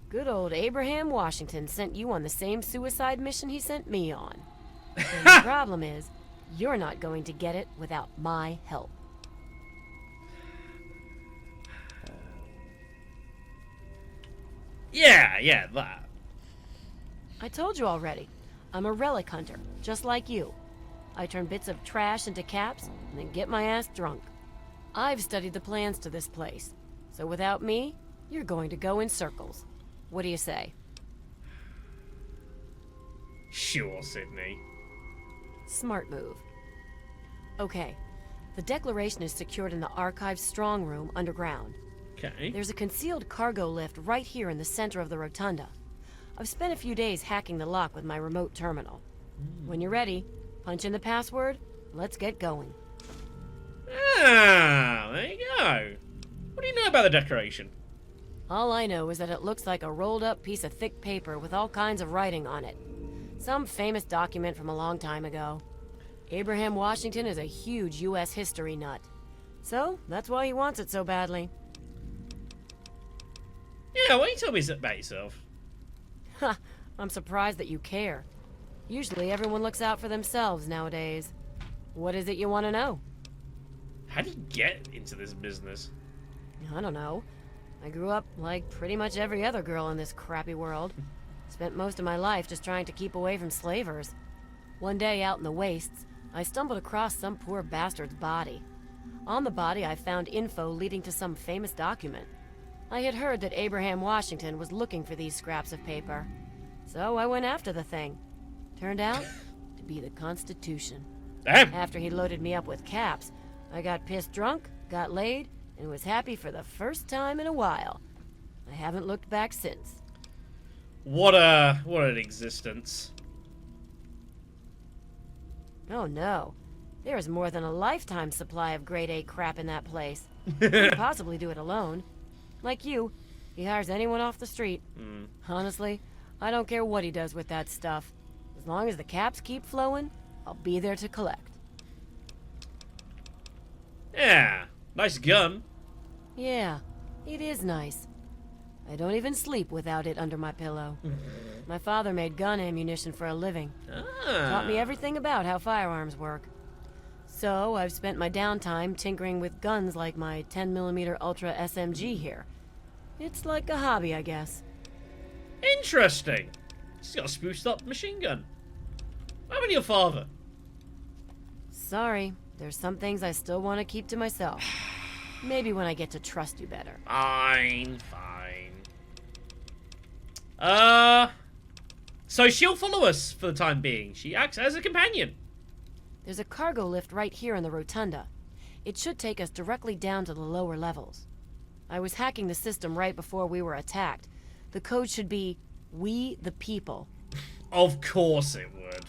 Good old Abraham Washington sent you on the same suicide mission he sent me on. The problem is, you're not going to get it without my help. Yeah, that. I told you already. I'm a relic hunter, just like you. I turn bits of trash into caps, and then get my ass drunk. I've studied the plans to this place. So without me, you're going to go in circles. What do you say? Sure, Sydney. Smart move. Okay. The Declaration is secured in the Archive's strong room underground. Okay. There's a concealed cargo lift right here in the center of the rotunda. I've spent a few days hacking the lock with my remote terminal. When you're ready, punch in the password, let's get going. Ah, there you go. What do you know about the Declaration? All I know is that it looks like a rolled up piece of thick paper with all kinds of writing on it. Some famous document from a long time ago. Abraham Washington is a huge U.S. history nut. So, that's why he wants it so badly. Yeah, why don't you tell me about yourself? Ha, I'm surprised that you care. Usually everyone looks out for themselves nowadays. What is it you want to know? How do you get into this business? I don't know. I grew up like pretty much every other girl in this crappy world. Spent most of my life just trying to keep away from slavers. One day out in the wastes, I stumbled across some poor bastard's body. On the body, I found info leading to some famous document. I had heard that Abraham Washington was looking for these scraps of paper. So I went after the thing. Turned out to be the Constitution. Damn. After he loaded me up with caps, I got pissed drunk, got laid, and was happy for the first time in a while. I haven't looked back since. What an existence. Oh no. There is more than a lifetime supply of grade A crap in that place. Couldn't possibly do it alone. Like you, he hires anyone off the street. Honestly, I don't care what he does with that stuff. As long as the caps keep flowing, I'll be there to collect. Yeah, nice gun. Yeah, it is nice. I don't even sleep without it under my pillow. My father made gun ammunition for a living. Taught me everything about how firearms work. So I've spent my downtime tinkering with guns like my 10mm Ultra SMG here. It's like a hobby, I guess. Interesting. She's got a spruced up machine gun. What about your father? Sorry, there's some things I still want to keep to myself. Maybe when I get to trust you better. Fine. So she'll follow us for the time being. She acts as a companion. There's a cargo lift right here in the rotunda. It should take us directly down to the lower levels. I was hacking the system right before we were attacked. The code should be, "We the people." Of course it would.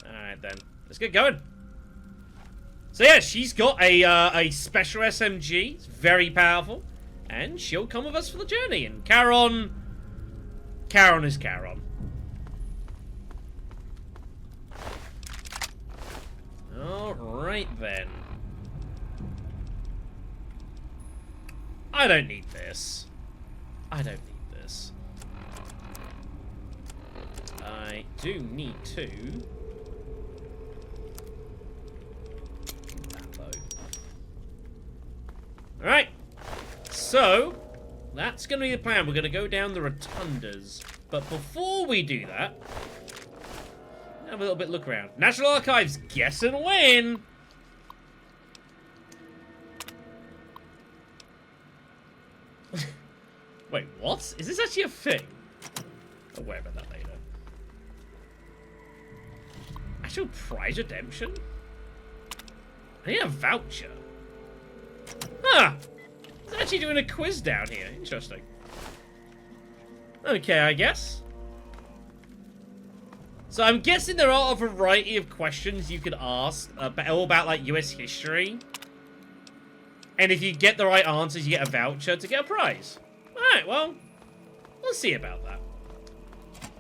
Alright then. Let's get going. So yeah, she's got a special SMG. It's very powerful. And she'll come with us for the journey. And Charon is Charon. Alright then. I don't need this. I don't need this. I do need to... that though. Alright. So, that's going to be the plan. We're going to go down the rotundas. But before we do that... have a little bit look around. National Archives, guess and win! Wait, what? Is this actually a thing? I'll worry about that later. Actual prize redemption? I need a voucher. Huh! It's actually doing a quiz down here. Interesting. Okay, I guess. So I'm guessing there are a variety of questions you could ask all about like US history. And if you get the right answers, you get a voucher to get a prize. Alright, well, we'll see about that.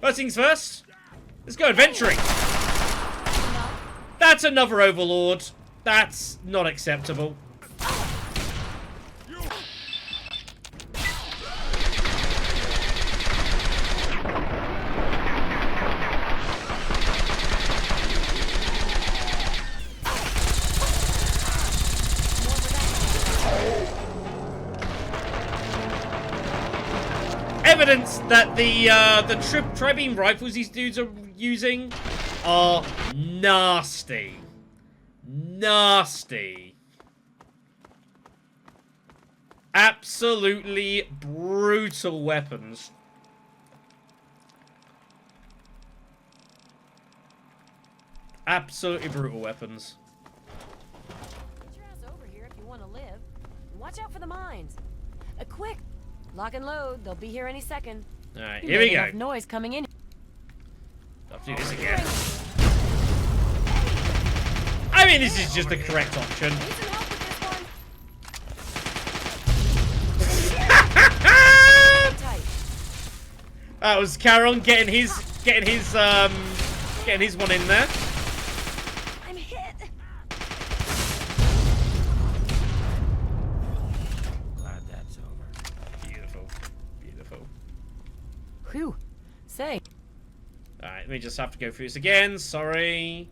First things first, let's go adventuring. That's another overlord. That's not acceptable. Evidence that the tri-beam rifles these dudes are using are nasty. Nasty. Absolutely brutal weapons. Absolutely brutal weapons. Get your ass over here if you want to live. And watch out for the mines. Quick! Lock and load. They'll be here any second. Alright, here we go. Enough noise coming in. I'll do this again. I mean, this is just the correct option. Need some help with this one? That was Charon getting his one in there. I'm hit. Glad that's over. Beautiful. Beautiful. Whew. Say. Alright, let me just have to go through this again. Sorry.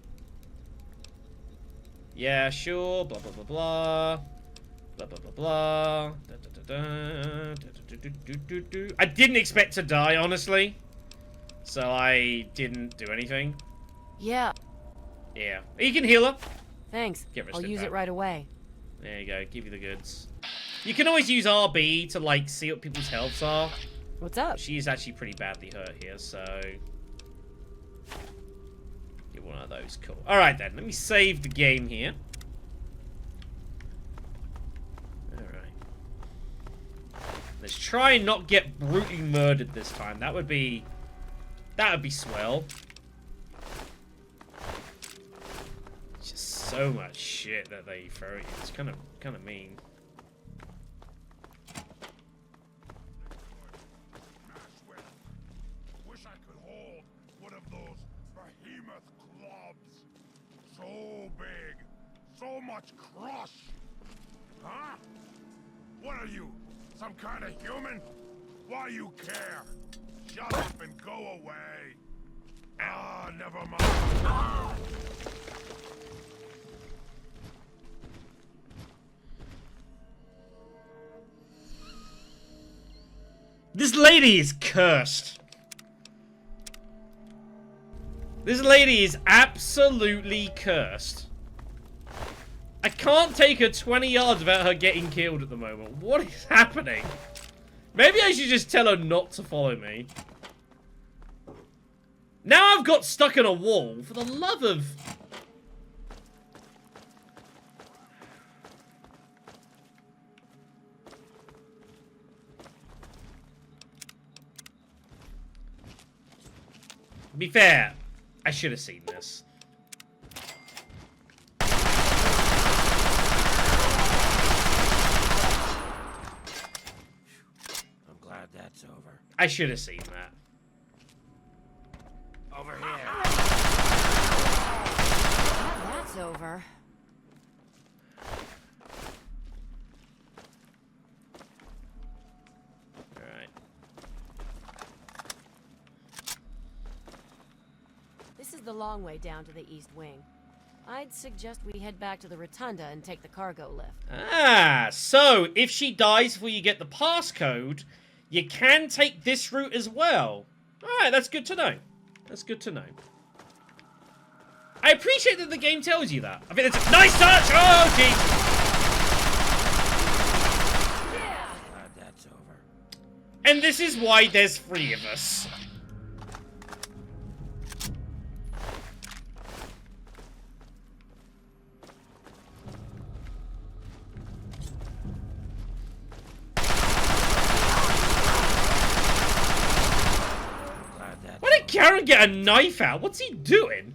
Yeah, sure. Blah, blah, blah, blah. Blah, blah, blah, blah. Da, da, da, da. Da, da, do, do, do. I didn't expect to die, honestly. So I didn't do anything. Yeah. Yeah. You can heal her. Thanks. Get rid I'll of use that. it right away. There you go. Give you the goods. You can always use RB to, like, see what people's healths are. What's up? She is actually pretty badly hurt here, so... get one of those. Cool. Alright then, let me save the game here. Alright. Let's try and not get brutally murdered this time. That would be swell. It's just so much shit that they throw at you. It's kind of mean. Wish I could hold one of those behemoth clubs. So big, so much crush. Huh? What are you, some kind of human? Why you care? Shut up and go away. Ah, never mind. Ah! This lady is cursed. This lady is absolutely cursed. I can't take her 20 yards without her getting killed at the moment. What is happening? Maybe I should just tell her not to follow me. Now I've got stuck in a wall. For the love of... To be fair, I should have seen this. I'm glad that's over. I should have seen that. Over here. That's over. Alright. This is the long way down to the east wing. I'd suggest we head back to the rotunda and take the cargo lift. Ah, so if she dies before you get the passcode, you can take this route as well. Alright, that's good to know. That's good to know. I appreciate that the game tells you that. I think it's a nice touch! Oh, jeez! Glad that's over. And this is why there's 3 of us. Why did Karen get a knife out? What's he doing?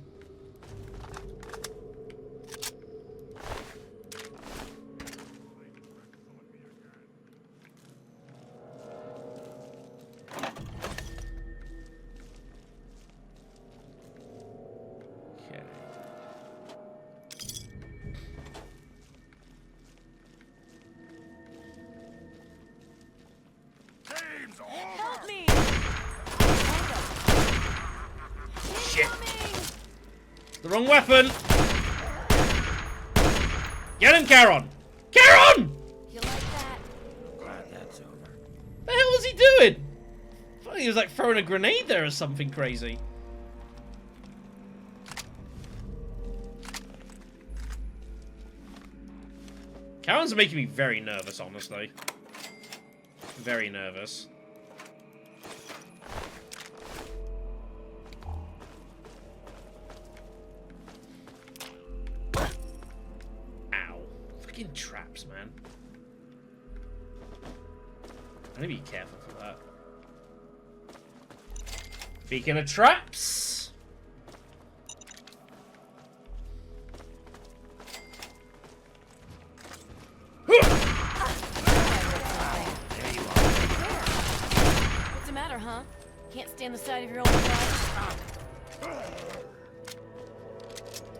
Okay. Game's over! Help me! Shit. The wrong weapon. Get him, Charon! Charon! You like that? Glad that's over. The hell was he doing? I thought he was like throwing a grenade there or something crazy. Charon's making me very nervous, honestly. Very nervous. Ow. Fucking traps, man. I need to be careful for that. Speaking of traps. What's the matter, huh? Can't stand the sight of your own blood?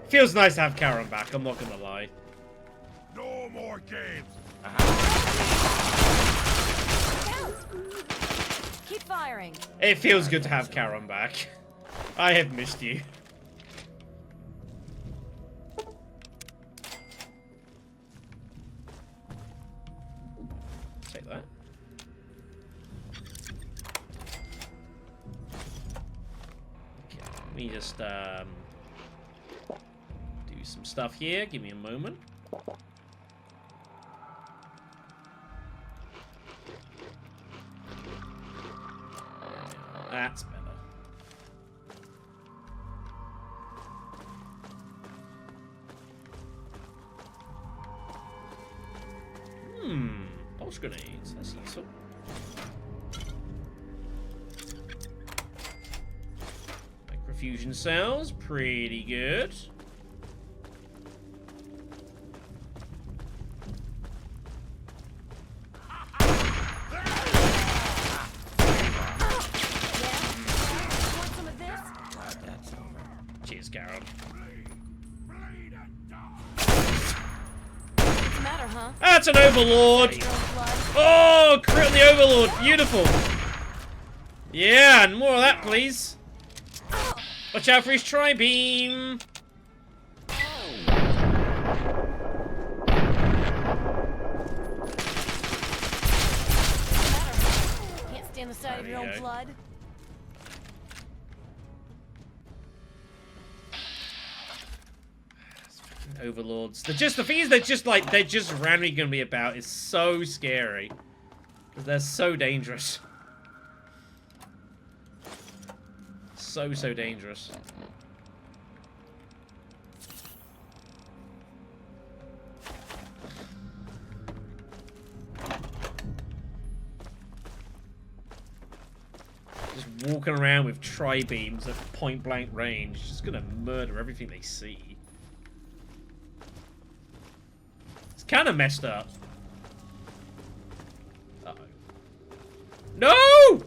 Feels nice to have Charon back, I'm not gonna lie. No more games! Keep firing. It feels good to have Charon back. I have missed you. Take that. Okay, let me just do some stuff here. Give me a moment. That's better. Pulse grenades. That's useful. Microfusion cells. Pretty good. Want some of this? Glad that's over. Cheers, Charon. What's the matter, huh? That's an Overlord! Your own blood? Oh, crit on the Overlord. Beautiful. Yeah, and more of that, please. Watch out for his tri-beam. Can't stand the sight of your own There you go. blood? Overlords. The thing is, they're just randomly gonna be about. It's so scary. Because they're so dangerous. So dangerous. Just walk walking around with tri-beams at point-blank range. Just gonna murder everything they see. It's kind of messed up. Uh-oh. No!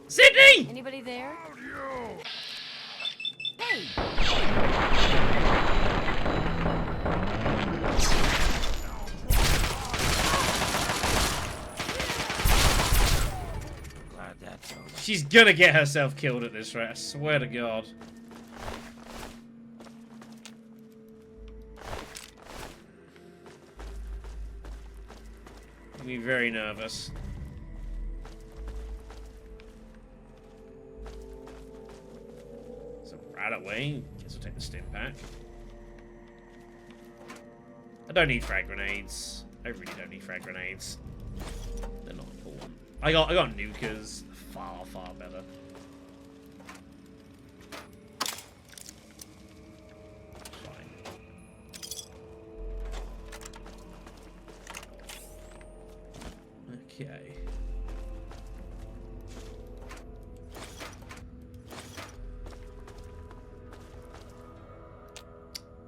Sydney! Anybody there? Glad that's over. She's gonna get herself killed at this rate, I swear to God. Make me very nervous. So right away, guess I'll take the stim pack. I don't need frag grenades. I really don't need frag grenades. They're not important. I got nukers. Far, far better. Fine. Okay.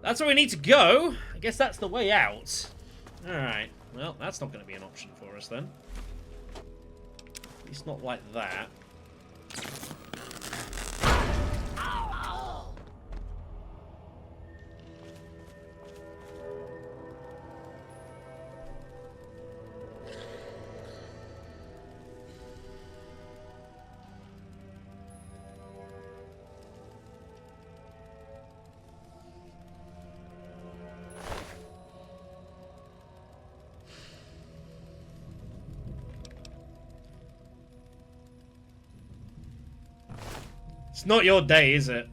That's where we need to go. I guess that's the way out. Alright. Well, that's not going to be an option for us then. At least not like that. It's not your day, is it?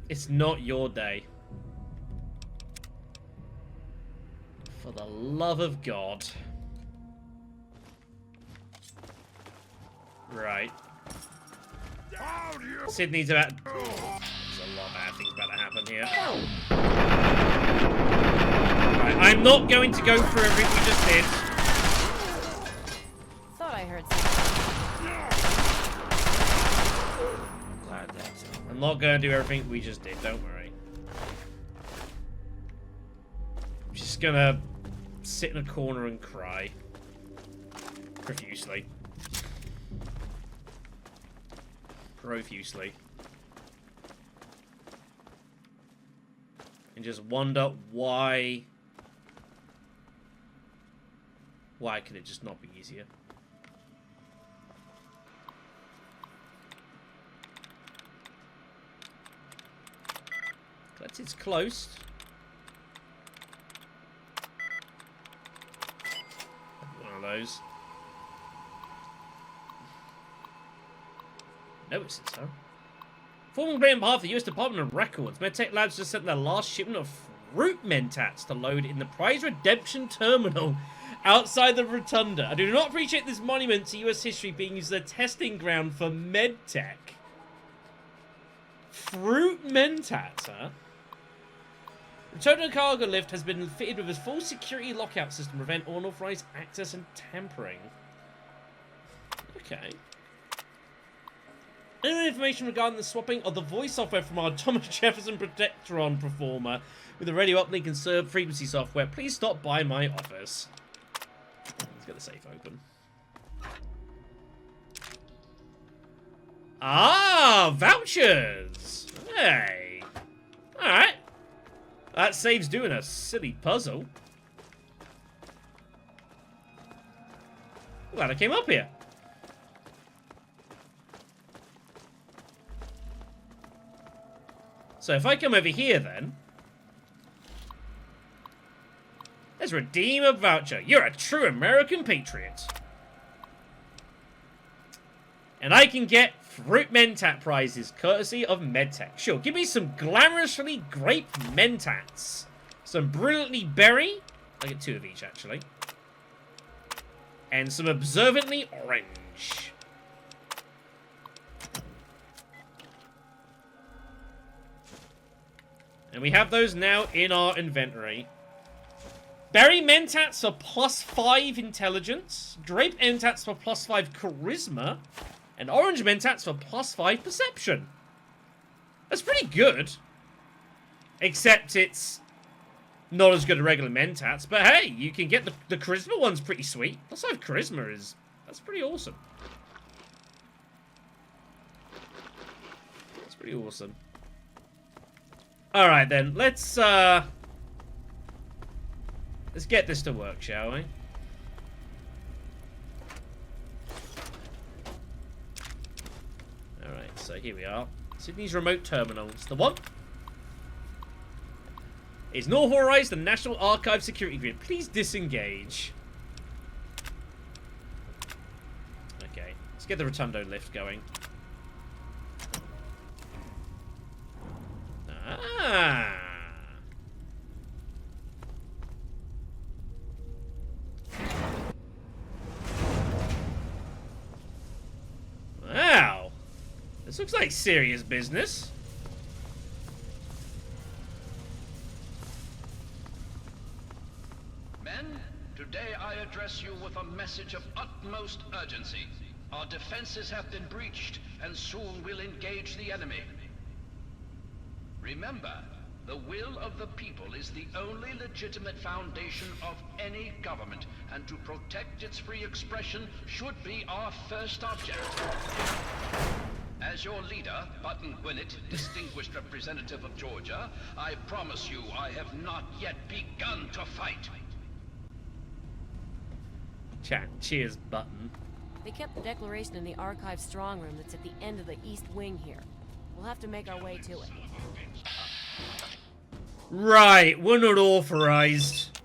It's not your day. For the love of God. Right. Sydney's about... There's a lot of bad things about to happen here. Right, I'm not going to go through everything we just did. Thought I heard something. Glad that's over. I'm not going to do everything we just did, don't worry. I'm just gonna sit in a corner and cry. Profusely. Profusely. And just wonder why... Why could it just not be easier? It's close. One of those. No, it's so. Forming on behalf of the US Department of Records, MedTech Labs just sent their last shipment of fruit mentats to load in the prize redemption terminal outside the rotunda. I do not appreciate this monument to US history being used as a testing ground for MedTech. Fruit mentats, huh? The total cargo lift has been fitted with a full security lockout system to prevent unauthorized access and tampering. Okay. Any information regarding the swapping of the voice software from our Thomas Jefferson Protectron performer with the radio uplink and serve frequency software, please stop by my office. Let's get the safe open. Ah, vouchers! Hey! Alright. That saves doing a silly puzzle. Glad I came up here. So if I come over here then... Let's redeem a voucher. You're a true American patriot. And I can get fruit mentat prizes courtesy of MedTech. Sure, give me some glamorously grape mentats. Some brilliantly berry. I get 2 of each, actually. And some observantly orange. And we have those now in our inventory. Berry Mentats for +5 intelligence. Drape Mentats for +5 charisma. And Orange Mentats for +5 perception. That's pretty good. Except it's not as good as regular Mentats. But hey, you can get the charisma one's pretty sweet. +5 charisma is... That's pretty awesome. That's pretty awesome. Alright then, let's get this to work, shall we? Alright, so here we are. Sydney's remote terminals. The one is not authorized the National Archive security grid. Please disengage. Okay, let's get the Rotundo lift going. Ah. Wow. This looks like serious business. Men, today I address you with a message of utmost urgency. Our defenses have been breached, and soon we'll engage the enemy. Remember, the will of the people is the only legitimate foundation of any government, and to protect its free expression should be our first object. As your leader, Button Gwinnett, distinguished representative of Georgia, I promise you I have not yet begun to fight. Chat, cheers, Button. They kept the declaration in the archive strong room that's at the end of the east wing here. We'll have to make our way to it. Right, we're not authorized.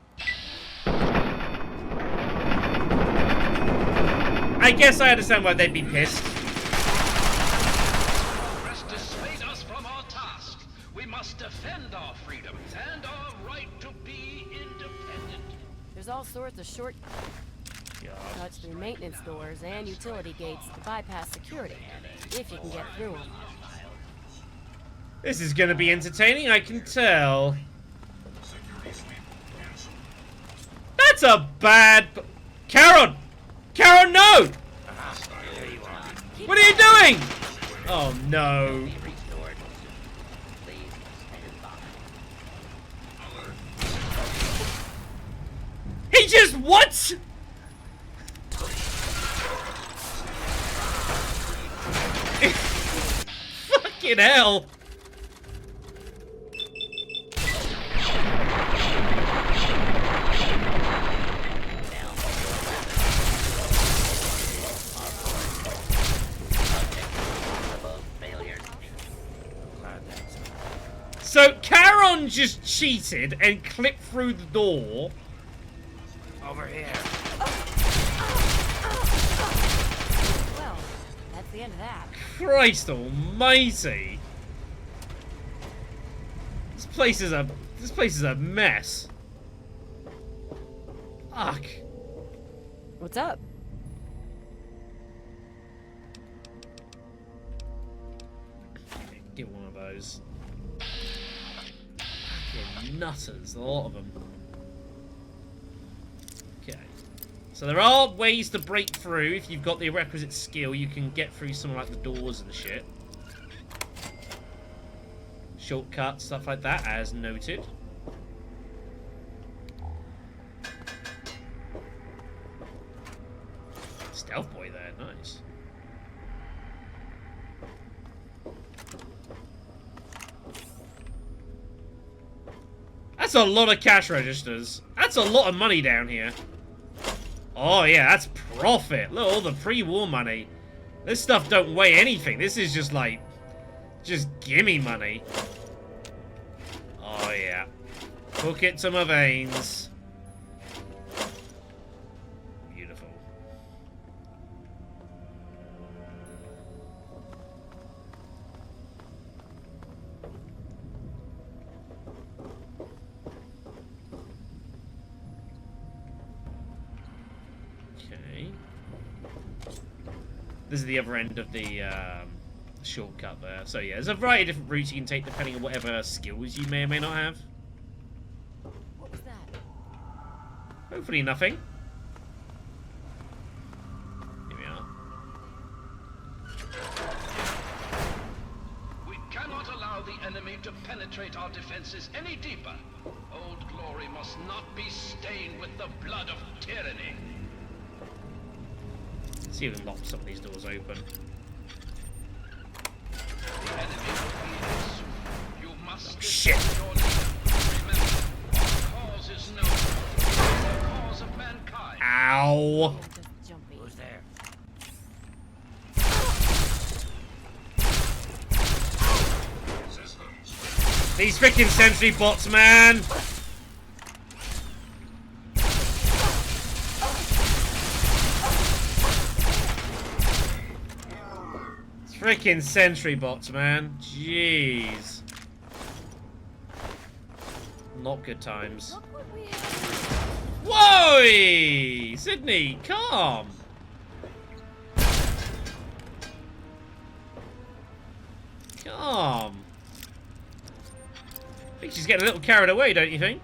I guess I understand why they'd be pissed. Progress dissuade us from our task. We must defend our freedom and our right to be independent. There's all sorts of shortcuts through maintenance doors and utility gates to bypass security, if you can get through them. This is gonna be entertaining, I can tell. That's a bad... Karen! Karen, no! What are you doing? Oh, no. He just... What? Fucking hell. So, Charon just cheated and clipped through the door. Over here. Well, that's the end of that. Christ almighty. This place is a mess. Fuck. What's up? Get one of those. Fucking nutters, a lot of them. Okay. So there are ways to break through. If you've got the requisite skill, you can get through some like the doors and shit. Shortcuts, stuff like that, as noted. Stealth boy there, nice. That's a lot of cash registers. That's a lot of money down here. Oh yeah, that's profit. Look, all the pre-war money. This stuff don't weigh anything. This is just like, just gimme money. Oh yeah. Hook it to my veins. Beautiful. Okay. This is the other end of the shortcut there. So yeah, there's a variety of different routes you can take depending on whatever skills you may or may not have. What was that? Hopefully nothing. Here we are. We cannot allow the enemy to penetrate our defenses any deeper. Old Glory must not be stained with the blood of tyranny. Let's see if we can lock some of these doors open. The enemy will be here soon. You must shit. defend your leader. Remember, our cause is noble. It's the cause of mankind. Ow! Just jumpy. Who's there? These freaking sentry bots, man! Freaking sentry bots, man. Jeez. Not good times. Whoa! Sydney, calm. Calm. I think she's getting a little carried away, don't you think?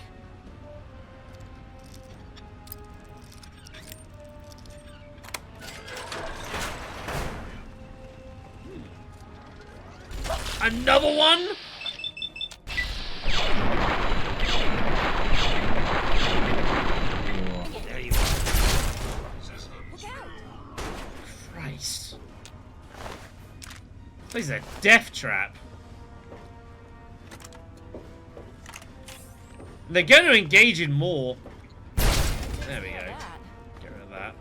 Another one? There you are. Christ. This is a death trap. They're going to engage in more. There we go. Get rid of that.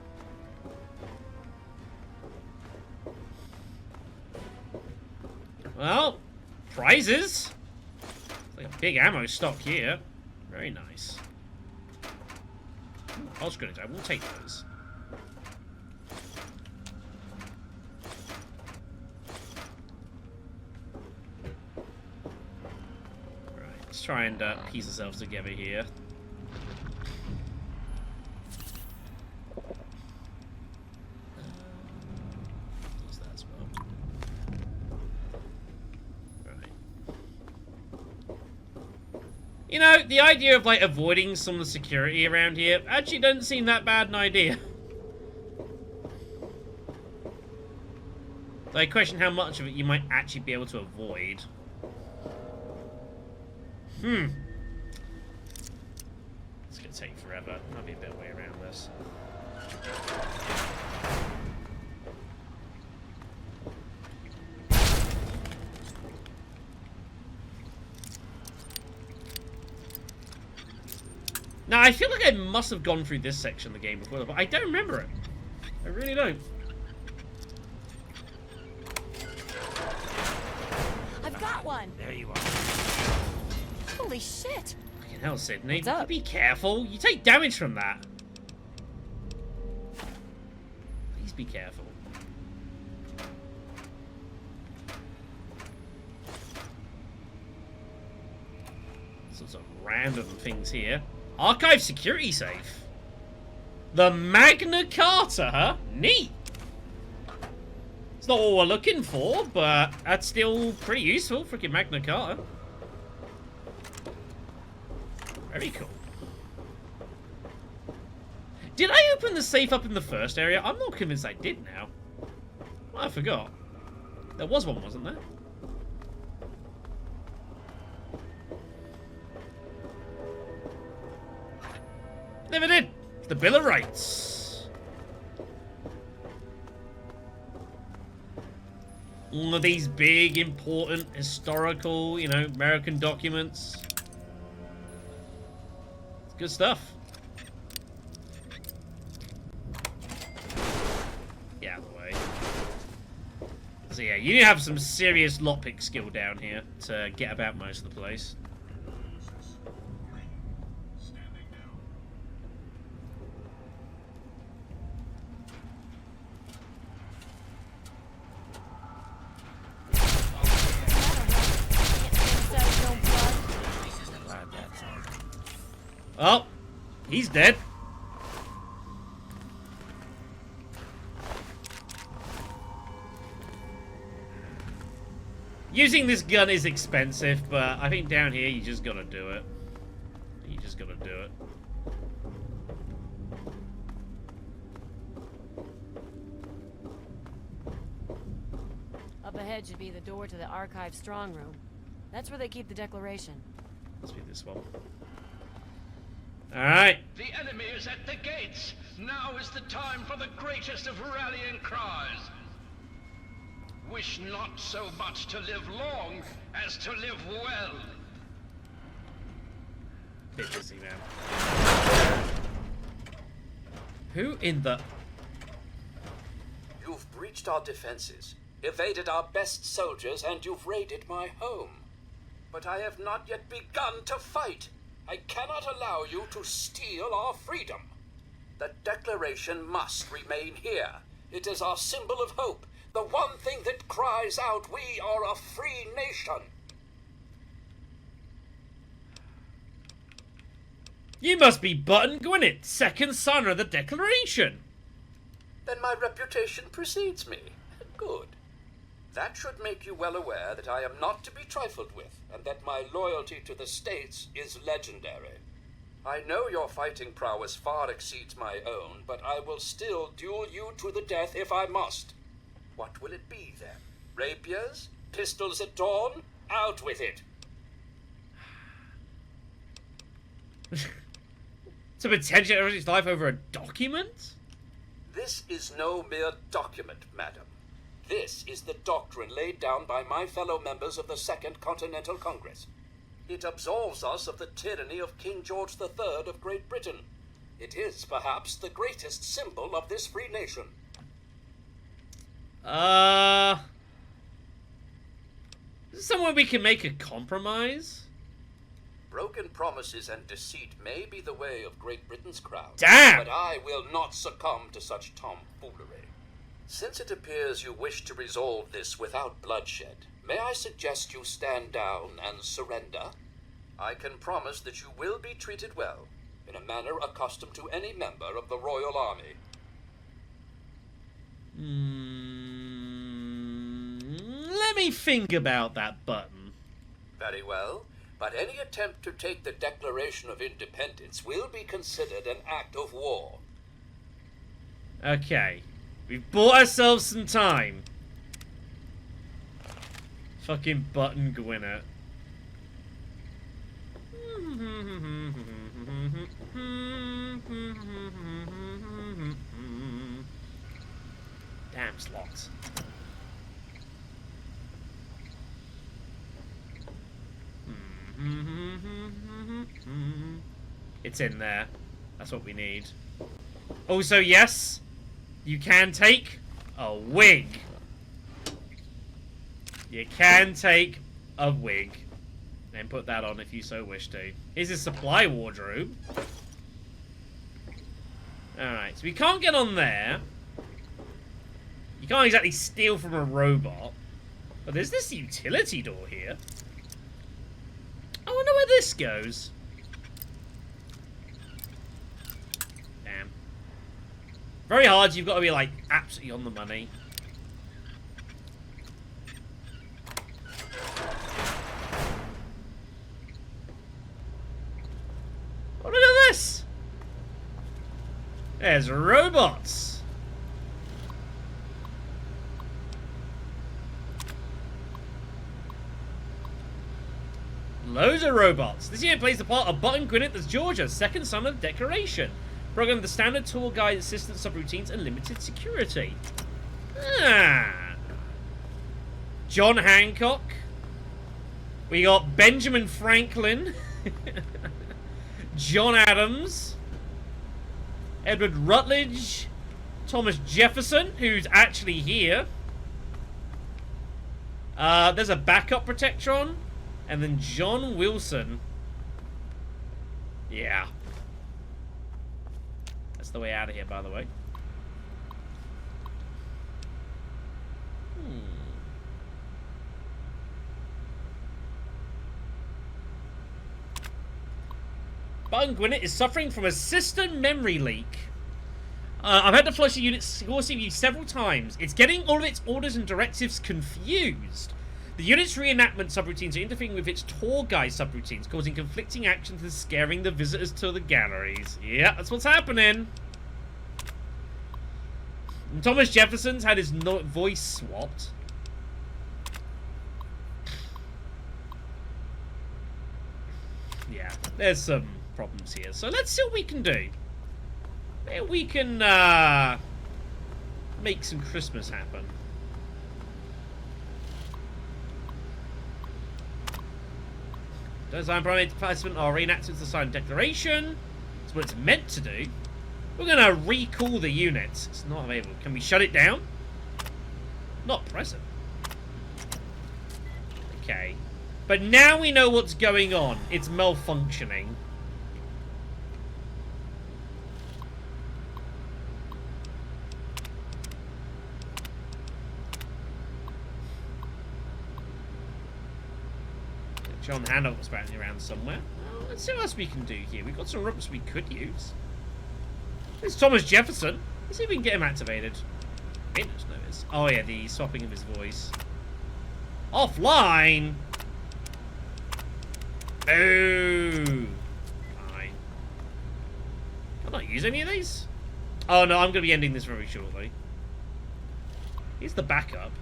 Well, prizes. Like a big ammo stock here. Very nice. Pulse grenades, I will take those. Right, let's try and piece ourselves together here. Use that as well. You know, the idea of, like, avoiding some of the security around here actually doesn't seem that bad an idea. I question how much of it you might actually be able to avoid. It's gonna take forever. Might be a better way around this. Now, I feel like I must have gone through this section of the game before, but I don't remember it. I really don't. I've got one. There you are. Holy shit. Fucking hell, Sydney. What's up? You be careful. You take damage from that. Please be careful. Sorts of random things here. Archive security safe. The Magna Carta, huh? Neat. It's not what we're looking for, but that's still pretty useful. Freaking Magna Carta. Very cool. Did I open the safe up in the first area? I'm not convinced I did now. Well, I forgot. There was one, wasn't there? Never did. The Bill of Rights. All of these big, important, historical, you know, American documents. It's good stuff. Get out of the way. So yeah, you need to have some serious lockpick skill down here to get about most of the place. Oh, he's dead. Using this gun is expensive, but I think down here you just gotta do it. You just gotta do it. ahead should be the door to the archive strong room. That's where they keep the Declaration. Must be this one. Alright. The enemy is at the gates. Now is the time for the greatest of rallying cries. Wish not so much to live long as to live well. Bit busy, man. Who in the... You've breached our defenses, evaded our best soldiers, and you've raided my home. But I have not yet begun to fight. I cannot allow you to steal our freedom. The Declaration must remain here. It is our symbol of hope, the one thing that cries out, we are a free nation. You must be Button Gwinnett, second son of the Declaration. Then my reputation precedes me. Good. That should make you well aware that I am not to be trifled with, and that my loyalty to the States is legendary. I know your fighting prowess far exceeds my own, but I will still duel you to the death if I must. What will it be, then? Rapiers? Pistols at dawn? Out with it! To potentially risk his life over a document? This is no mere document, madam. This is the doctrine laid down by my fellow members of the Second Continental Congress. It absolves us of the tyranny of King George III of Great Britain. It is, perhaps, the greatest symbol of this free nation. Somewhere we can make a compromise? Broken promises and deceit may be the way of Great Britain's crown. Damn! But I will not succumb to such tomfoolery. Since it appears you wish to resolve this without bloodshed, may I suggest you stand down and surrender? I can promise that you will be treated well, in a manner accustomed to any member of the Royal Army. Let me think about that, Button. Very well, but any attempt to take the Declaration of Independence will be considered an act of war. Okay. We've bought ourselves some time. Fucking Button Gwinnett. Damn slots. It's in there. That's what we need. Also, yes, you can take a wig. You can take a wig and put that on if you so wish to. Here's a supply wardrobe. Alright, so we can't get on there. You can't exactly steal from a robot. But there's this utility door here. I wonder where this goes. Damn. Very hard, you've got to be, like, absolutely on the money. Oh, look at this! There's robots! Loads of robots. This unit plays the part of Button Gwinnett as Georgia, second son of the Declaration. Program the standard tour guide, assistant subroutines, and limited security. Ah. John Hancock. We got Benjamin Franklin. John Adams. Edward Rutledge. Thomas Jefferson, who's actually here. There's a backup Protectron. And then John Wilson. Yeah. That's the way out of here, by the way. Button Gwinnett is suffering from a system memory leak. I've had to flush the unit's core CPU several times. It's getting all of its orders and directives confused. The unit's reenactment subroutines are interfering with its tour guide subroutines, causing conflicting actions and scaring the visitors to the galleries. Yeah, that's what's happening. And Thomas Jefferson's had his voice swapped. there's some problems here. So let's see what we can do. Maybe we can make some Christmas happen. Design primary participant are reenacted the signed declaration. That's what it's meant to do. We're gonna recall the unit. It's not available. Can we shut it down? Not present. Okay. But now we know what's going on. It's malfunctioning. John Hannock was apparently around somewhere. Well, let's see what else we can do here. We've got some ropes we could use. There's Thomas Jefferson. Let's see if we can get him activated. Goodness knows. Oh yeah, the swapping of his voice. Offline! Boo! Fine. Can I not use any of these? Oh no, I'm going to be ending this very shortly. Here's the backup.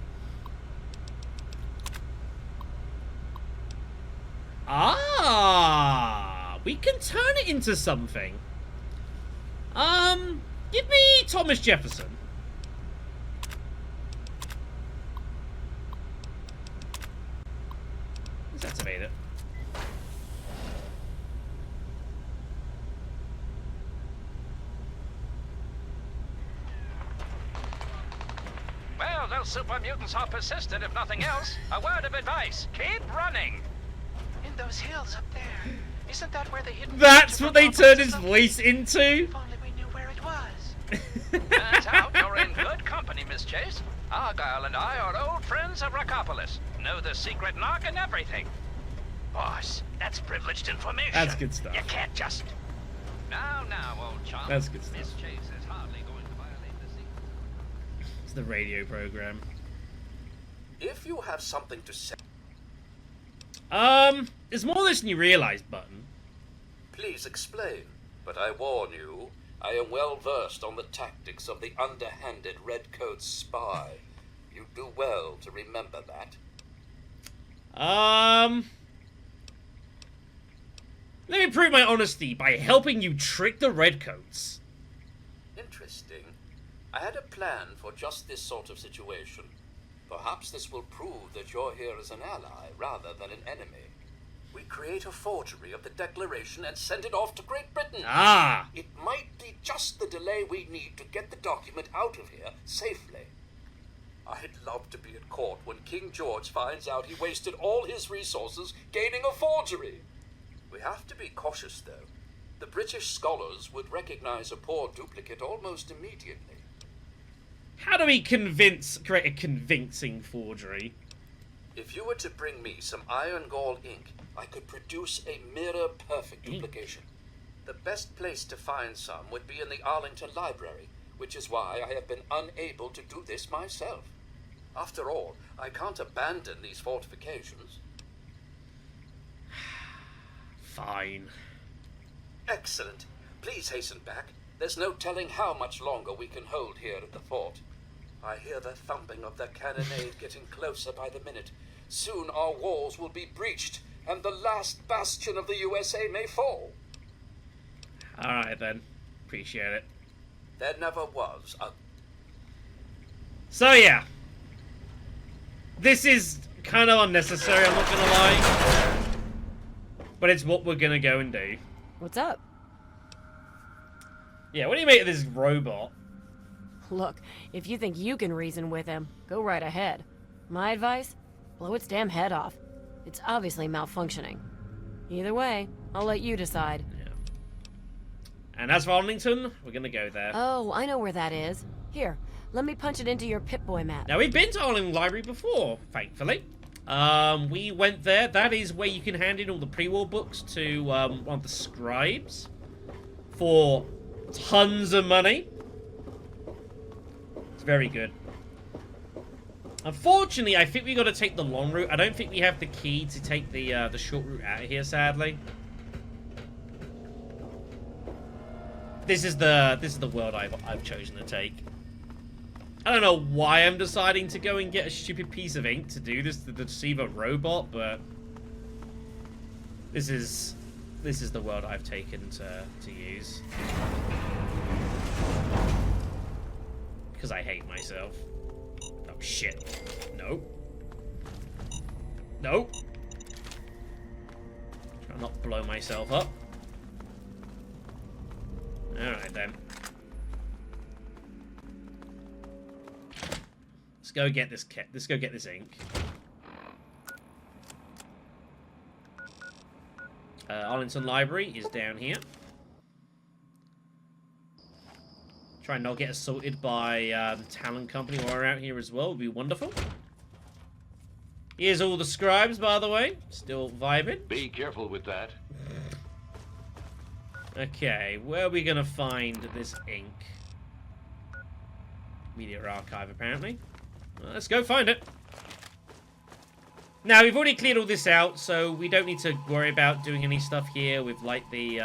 Ah! We can turn it into something. Give me Thomas Jefferson. Let's activate it. Well, those super mutants are persistent, if nothing else. A word of advice. Keep running. In those hills up there. Isn't that where the hidden... That's what they turned his voice into? If only we knew where it was. Turns out you're in good company, Miss Chase. Argyle and I are old friends of Rockopolis. Know the secret knock and everything. Boss, that's privileged information. That's good stuff. You can't just... Now, old chum. That's good stuff. Miss Chase is hardly going to violate the secret. It's the radio program. If you have something to say... It's more this than you realize, Button. Please explain. But I warn you, I am well versed on the tactics of the underhanded redcoat spy. You do well to remember that. Let me prove my honesty by helping you trick the redcoats. Interesting. I had a plan for just this sort of situation. Perhaps this will prove that you're here as an ally rather than an enemy. We create a forgery of the Declaration and send it off to Great Britain. Ah! It might be just the delay we need to get the document out of here safely. I'd love to be at court when King George finds out he wasted all his resources gaining a forgery. We have to be cautious, though. The British scholars would recognize a poor duplicate almost immediately. How do we create a convincing forgery? If you were to bring me some iron gall ink, I could produce a mirror-perfect duplication. The best place to find some would be in the Arlington Library, which is why I have been unable to do this myself. After all, I can't abandon these fortifications. Fine. Excellent. Please hasten back. There's no telling how much longer we can hold here at the fort. I hear the thumping of the cannonade getting closer by the minute. Soon our walls will be breached, and the last bastion of the USA may fall. Alright then. Appreciate it. There never was a... So yeah. This is kind of unnecessary, I'm not gonna lie. But it's what we're gonna go and do. What's up? Yeah, what do you make of this robot? Look, if you think you can reason with him, go right ahead. My advice? Blow its damn head off. It's obviously malfunctioning. Either way, I'll let you decide. Yeah. And as for Arlington, we're gonna go there. Oh, I know where that is. Here, let me punch it into your Pip-Boy map. Now, we've been to Arlington Library before, thankfully. We went there. That is where you can hand in all the pre-war books to one of the scribes for tons of money. It's very good. Unfortunately, I think we got to take the long route. I don't think we have the key to take the short route out of here, sadly. This is the world I've chosen to take. I don't know why I'm deciding to go and get a stupid piece of ink to do this to deceive a robot, but this is This is the world I've taken to use. Because I hate myself. Oh, shit. No. No. Try not blow myself up. Alright then. Let's go get this kit. Let's go get this ink. Arlington Library is down here. Try and not get assaulted by Talon Company while we're out here as well. Would be wonderful. Here's all the scribes, by the way. Still vibing. Be careful with that. Okay, where are we going to find this ink? Media Archive, apparently. Well, let's go find it. Now, we've already cleared all this out, so we don't need to worry about doing any stuff here with, like, the...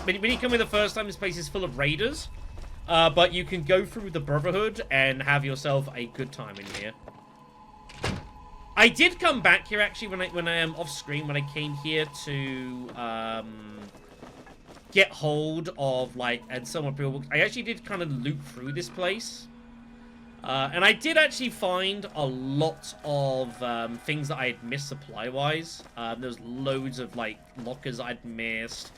When you come in the first time, this place is full of raiders. But you can go through the Brotherhood and have yourself a good time in here. I did come back here, actually, when I am off screen, when I came here to get hold of, like, and some of people... I actually did kind of loot through this place. And I did actually find a lot of things that I had missed supply-wise. There's loads of, like, lockers I'd missed.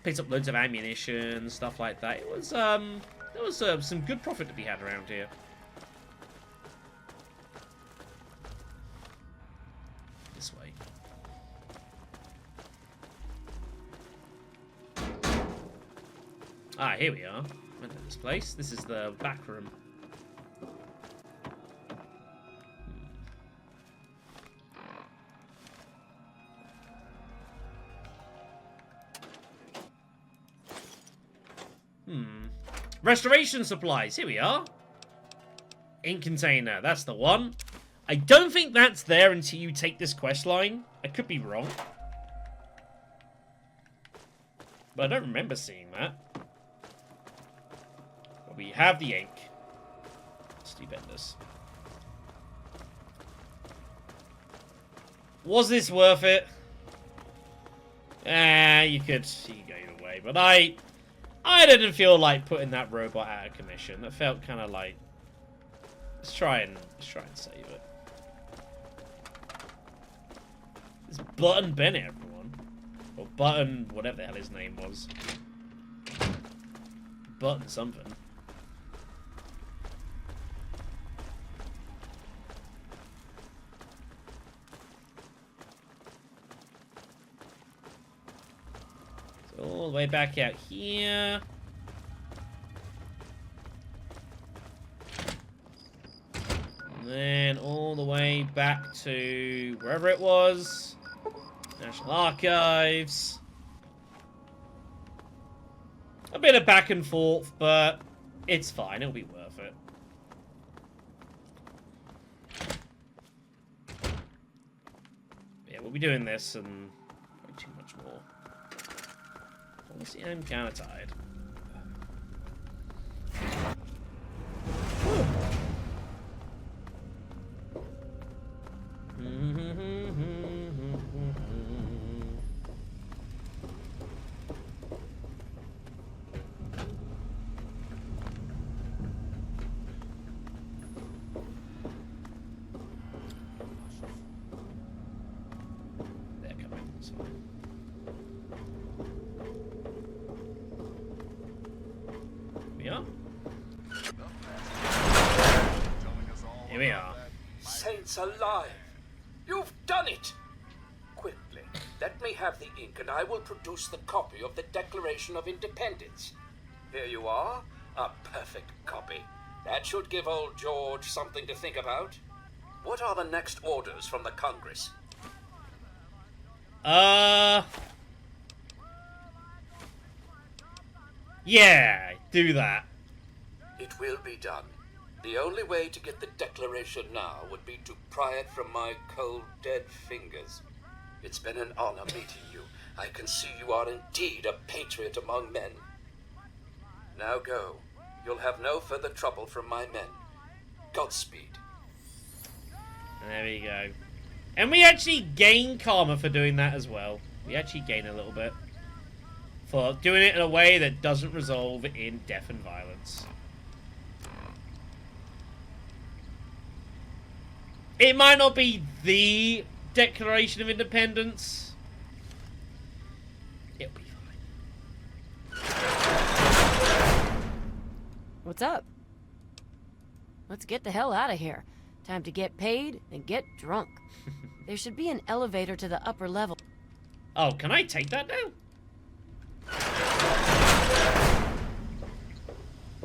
Picked up loads of ammunition, stuff like that. It was, there was some good profit to be had around here. This way. Ah, here we are. Went to this place. This is the back room. Restoration supplies. Here we are. Ink container. That's the one. I don't think that's there until you take this quest line. I could be wrong. But I don't remember seeing that. But we have the ink. Stupendous. Was this worth it? You could go either way. But I didn't feel like putting that robot out of commission. That felt kind of like... Let's try and save it. It's Button Bennett, everyone. Or Button... whatever the hell his name was. Button something. All the way back out here. And then all the way back to wherever it was. National Archives. A bit of back and forth, but it's fine. It'll be worth it. Yeah, we'll be doing this and probably too much more. Honestly, I'm kind of tired. They're coming. It's fine. Here we are. Saints alive! You've done it! Quickly, let me have the ink and I will produce the copy of the Declaration of Independence. Here you are, a perfect copy. That should give old George something to think about. What are the next orders from the Congress? Yeah, do that. It will be done. The only way to get the Declaration now would be to pry it from my cold, dead fingers. It's been an honor meeting you. I can see you are indeed a patriot among men. Now go. You'll have no further trouble from my men. Godspeed. There we go. And we actually gain karma for doing that as well. We actually gain a little bit. for doing it in a way that doesn't resolve in death and violence. It might not be the Declaration of Independence. It'll be fine. What's up? Let's get the hell out of here. Time to get paid and get drunk. There should be an elevator to the upper level. Oh, can I take that now?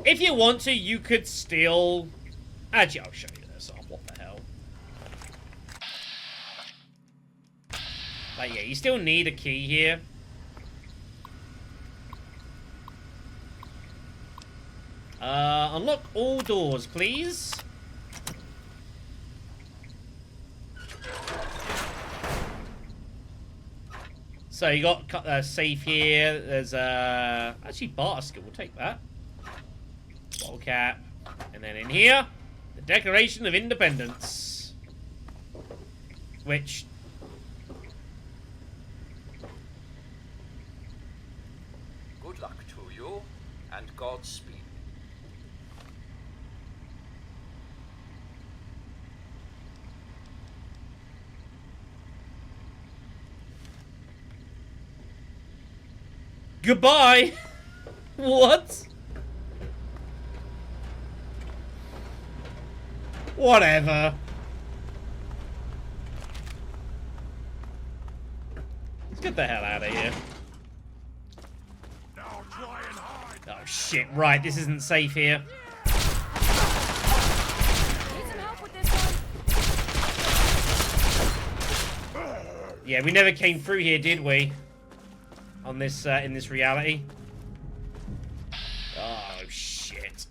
If you want to, you could still... Actually, I'll show you this. Oh, what the hell? Like, yeah, you still need a key here. Unlock all doors, please. So you got a safe here. There's actually barter skill. We'll take that. Bottle cap, and then in here, the Declaration of Independence, which. Good luck to you, and Godspeed. Goodbye. What? Whatever. Let's get the hell out of here. Now try and hide. Oh shit, right, this isn't safe here. Need some help with this one? Yeah, we never came through here, did we? On this, in this reality. Oh shit.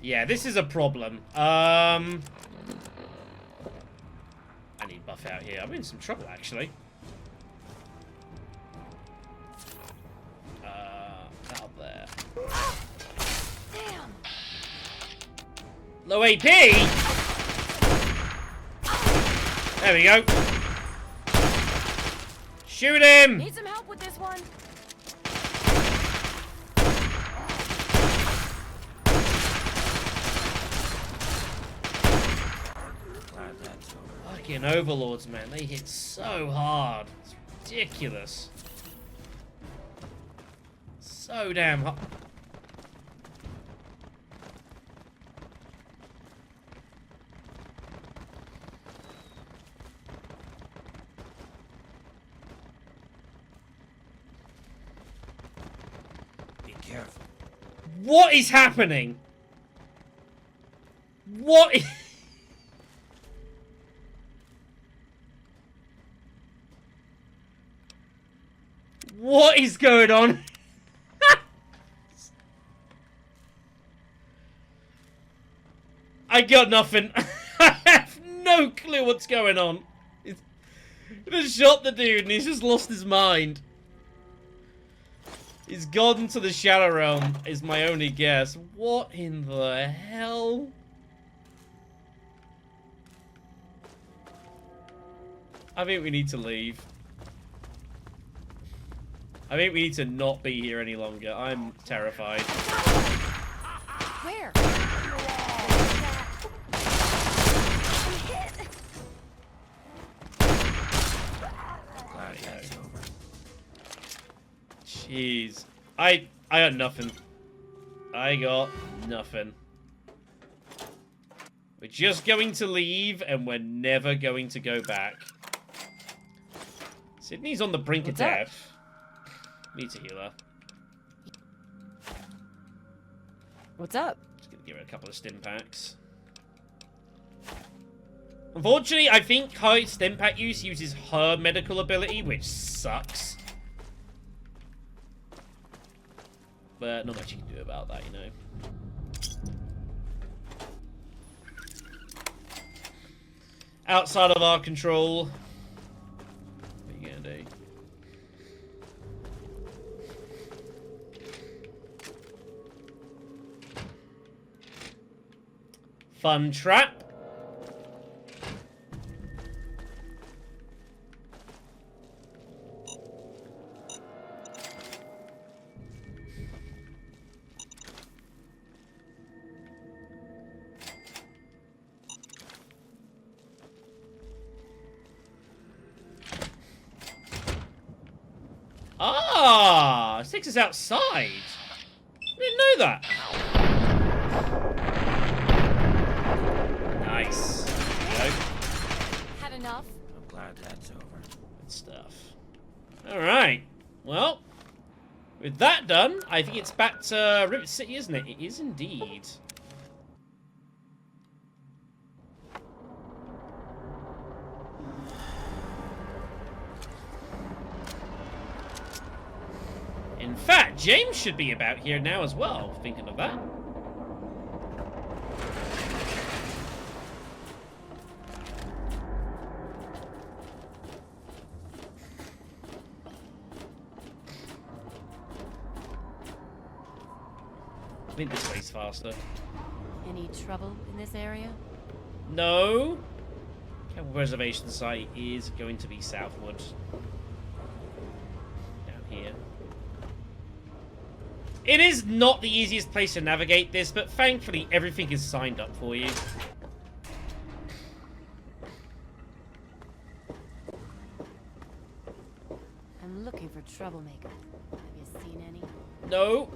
Yeah, this is a problem. I need buff out here. I'm in some trouble, actually. Out there. Damn. Low AP! There we go. Shoot him! Need some help with this one? Fucking overlords, man. They hit so hard. It's ridiculous. So damn hard. Be careful. What is happening? What is... What is going on? I got nothing. I have no clue what's going on. He just shot the dude and he's just lost his mind. He's gone to the Shadow Realm, is my only guess. What in the hell? I think we need to leave. I think we need to not be here any longer. I'm terrified. Where? Jeez. I got nothing. I got nothing. We're just going to leave and we're never going to go back. Sydney's on the brink of death. Need to heal her. What's up? Just gonna give her a couple of stim packs. Unfortunately, I think her stim pack use uses her medical ability, which sucks. But not much you can do about that, you know. Outside of our control. What are you gonna do? fun trap. Ah, it takes us outside. Didn't know that. Nice. There we go. Had enough? I'm glad that's over. Good stuff. Alright. Well, with that done, I think it's back to Rivet City, isn't it? It is indeed. In fact, James should be about here now as well, thinking of that. I think this way's faster. Any trouble in this area? No. Capital Preservation Site is going to be southward. Down here. It is not the easiest place to navigate this, but thankfully everything is signed up for you. I'm looking for troublemaker. Have you seen any? No.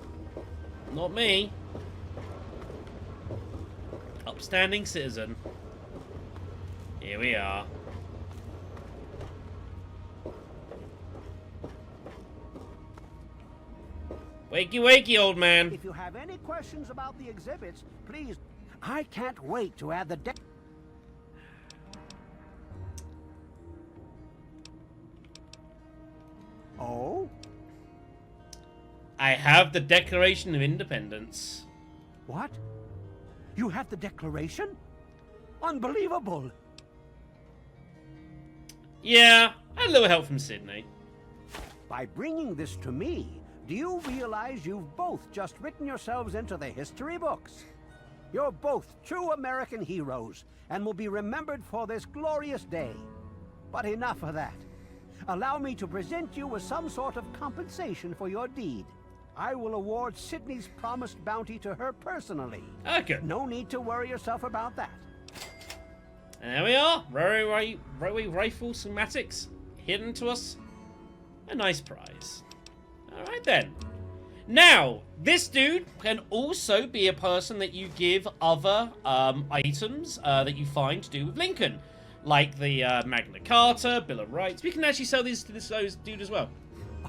Not me. Upstanding citizen. Here we are. Wakey, wakey, old man. If you have any questions about the exhibits, please. I can't wait to add the deck. Oh? I have the Declaration of Independence. What? You have the Declaration? Unbelievable! Yeah, I had a little help from Sydney. By bringing this to me, do you realize you've both just written yourselves into the history books? You're both true American heroes, and will be remembered for this glorious day. But enough of that. Allow me to present you with some sort of compensation for your deed. I will award Sydney's promised bounty to her personally. Okay. No need to worry yourself about that. And there we are. Railway rifle schematics hidden to us. A nice prize. Alright then. Now, this dude can also be a person that you give other items that you find to do with Lincoln. Like the Magna Carta, Bill of Rights. We can actually sell these to this dude as well.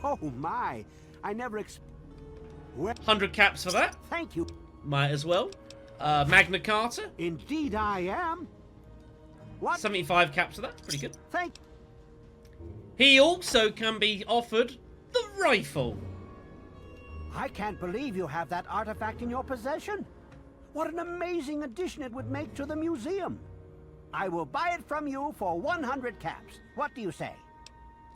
Oh my, I never 100 caps for that. Thank you. Might as well. Magna Carta. Indeed I am. What? 75 caps for that. Pretty good. Thank. He also can be offered the rifle. I can't believe you have that artifact in your possession. What an amazing addition it would make to the museum. I will buy it from you for 100 caps. What do you say?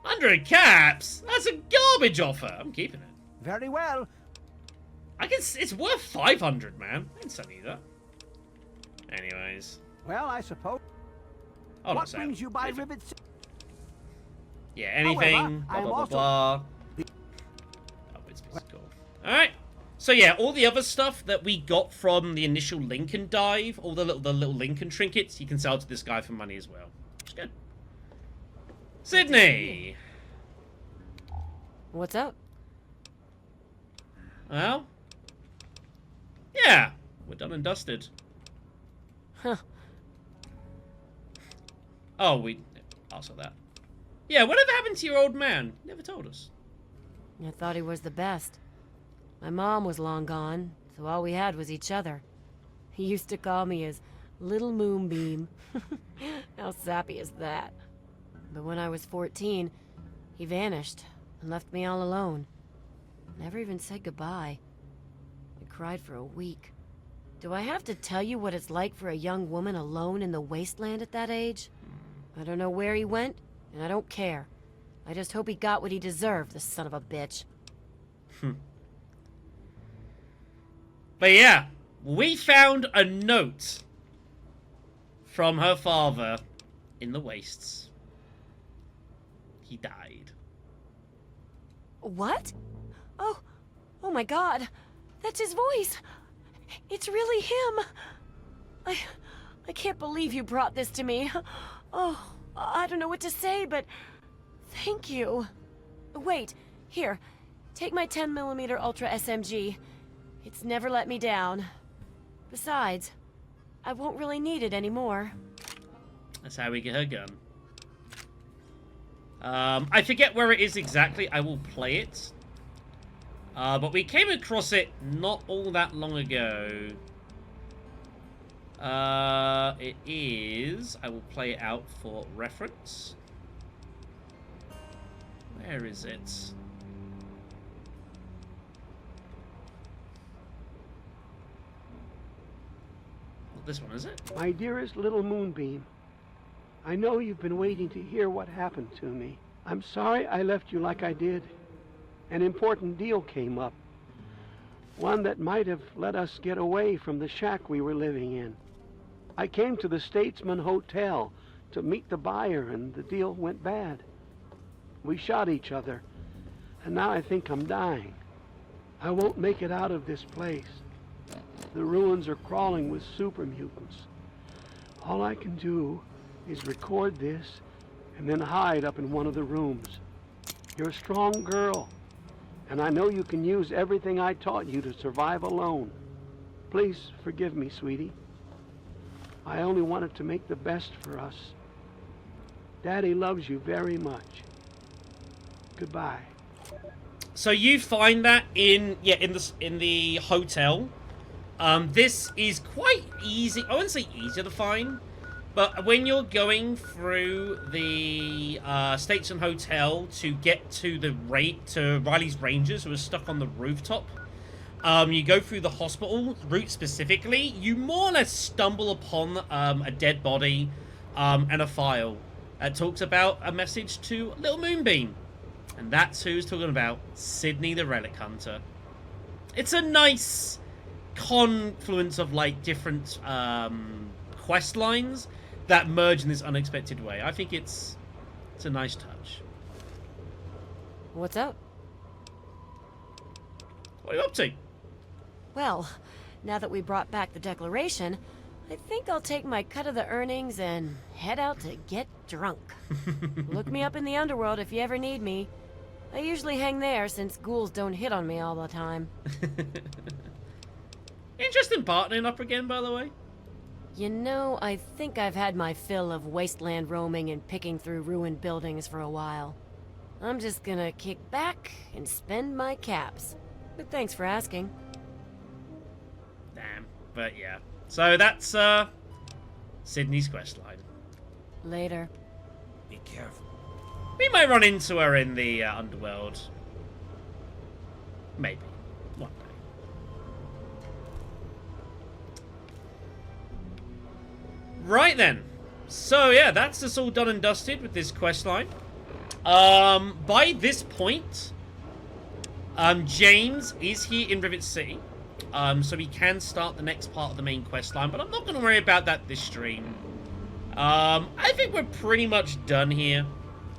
100 caps? That's a garbage offer. I'm keeping it. Very well. I guess it's worth 500, man. I didn't sell you that. Anyways. Well, I suppose. Hold what brings you by Rivet City? Yeah, anything. However, blah, blah, blah, blah. Oh, it's cool. Alright. So yeah, all the other stuff that we got from the initial Lincoln dive, all the little Lincoln trinkets, you can sell to this guy for money as well. Which is good. Sydney! What's up? Well? Yeah, we're done and dusted. Huh. Oh, I'll sell that. Yeah, whatever happened to your old man? Never told us. I thought he was the best. My mom was long gone, so all we had was each other. He used to call me his little moonbeam. How sappy is that? But when I was 14, he vanished and left me all alone. Never even said goodbye. I cried for a week. Do I have to tell you what it's like for a young woman alone in the wasteland at that age? I don't know where he went, and I don't care. I just hope he got what he deserved, the son of a bitch. But yeah, we found a note from her father in the wastes. He died. What? Oh my God. That's his voice. It's really him. I can't believe you brought this to me. Oh, I don't know what to say, but thank you. Wait, here. Take my 10mm Ultra SMG. It's never let me down. Besides, I won't really need it anymore. That's how we get her gun. I forget where it is exactly. I will play it. But we came across it not all that long ago. It is... I will play it out for reference. Where is it? Not this one, is it? My dearest little Moonbeam, I know you've been waiting to hear what happened to me. I'm sorry I left you like I did. An important deal came up. One that might have let us get away from the shack we were living in. I came to the Statesman Hotel to meet the buyer, and the deal went bad. We shot each other, and now I think I'm dying. I won't make it out of this place. The ruins are crawling with super mutants. All I can do is record this and then hide up in one of the rooms. You're a strong girl, and I know you can use everything I taught you to survive alone. Please forgive me, sweetie. I only wanted to make the best for us. Daddy loves you very much. Goodbye. So you find that in the hotel. This is quite easy. I wouldn't say easier to find, but when you're going through the Statesman Hotel to get to Riley's Rangers, who are stuck on the rooftop, you go through the hospital route specifically. You more or less stumble upon a dead body and a file that talks about a message to Little Moonbeam. And that's who's talking about Sydney the Relic Hunter. It's a nice confluence of like different quest lines that merge in this unexpected way. I think it's a nice touch. What's up? What are you up to? Well, now that we brought back the Declaration, I think I'll take my cut of the earnings and head out to get drunk. Look me up in the underworld if you ever need me. I usually hang there since ghouls don't hit on me all the time. Interesting partnering up again, by the way. You know, I think I've had my fill of wasteland roaming and picking through ruined buildings for a while. I'm just gonna kick back and spend my caps. But thanks for asking. Damn. But yeah. So that's Sydney's questline. Later. Be careful. We might run into her in the underworld. Maybe. One day. Right then. So yeah, that's us all done and dusted with this questline. By this point, James is here in Rivet City. So we can start the next part of the main questline, but I'm not going to worry about that this stream. I think we're pretty much done here,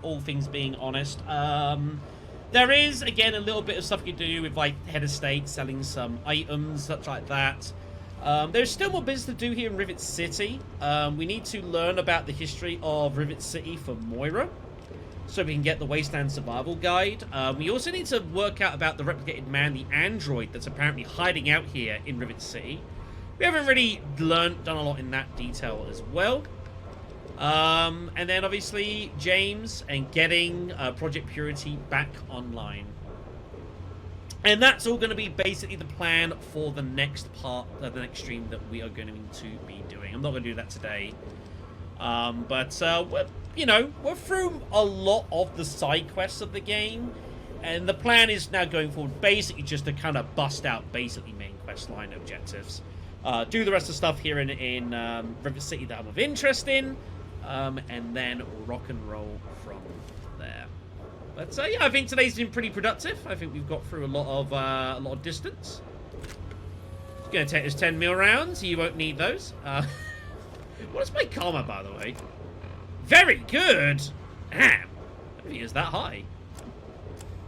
all things being honest. There is, again, a little bit of stuff you can do with, like, Head Estate, selling some items, such like that. There's still more business to do here in Rivet City. We need to learn about the history of Rivet City for Moira, so we can get the Wasteland Survival Guide. We also need to work out about the Replicated Man, the android that's apparently hiding out here in Rivet City. We haven't really done a lot in that detail as well. And then obviously James and getting Project Purity back online. And that's all going to be basically the plan for the next part of the next stream that we are going to be doing. I'm not going to do that today. But you know, we're through a lot of the side quests of the game, and the plan is now going forward basically just to kind of bust out basically main quest line objectives. Do the rest of the stuff here in Rivet City that I'm of interest in, and then rock and roll from there. But yeah, I think today's been pretty productive. I think we've got through a lot of distance. It's going to take us 10 mil rounds. You won't need those. What is my karma, by the way? Very good! Damn. I don't think it's that high.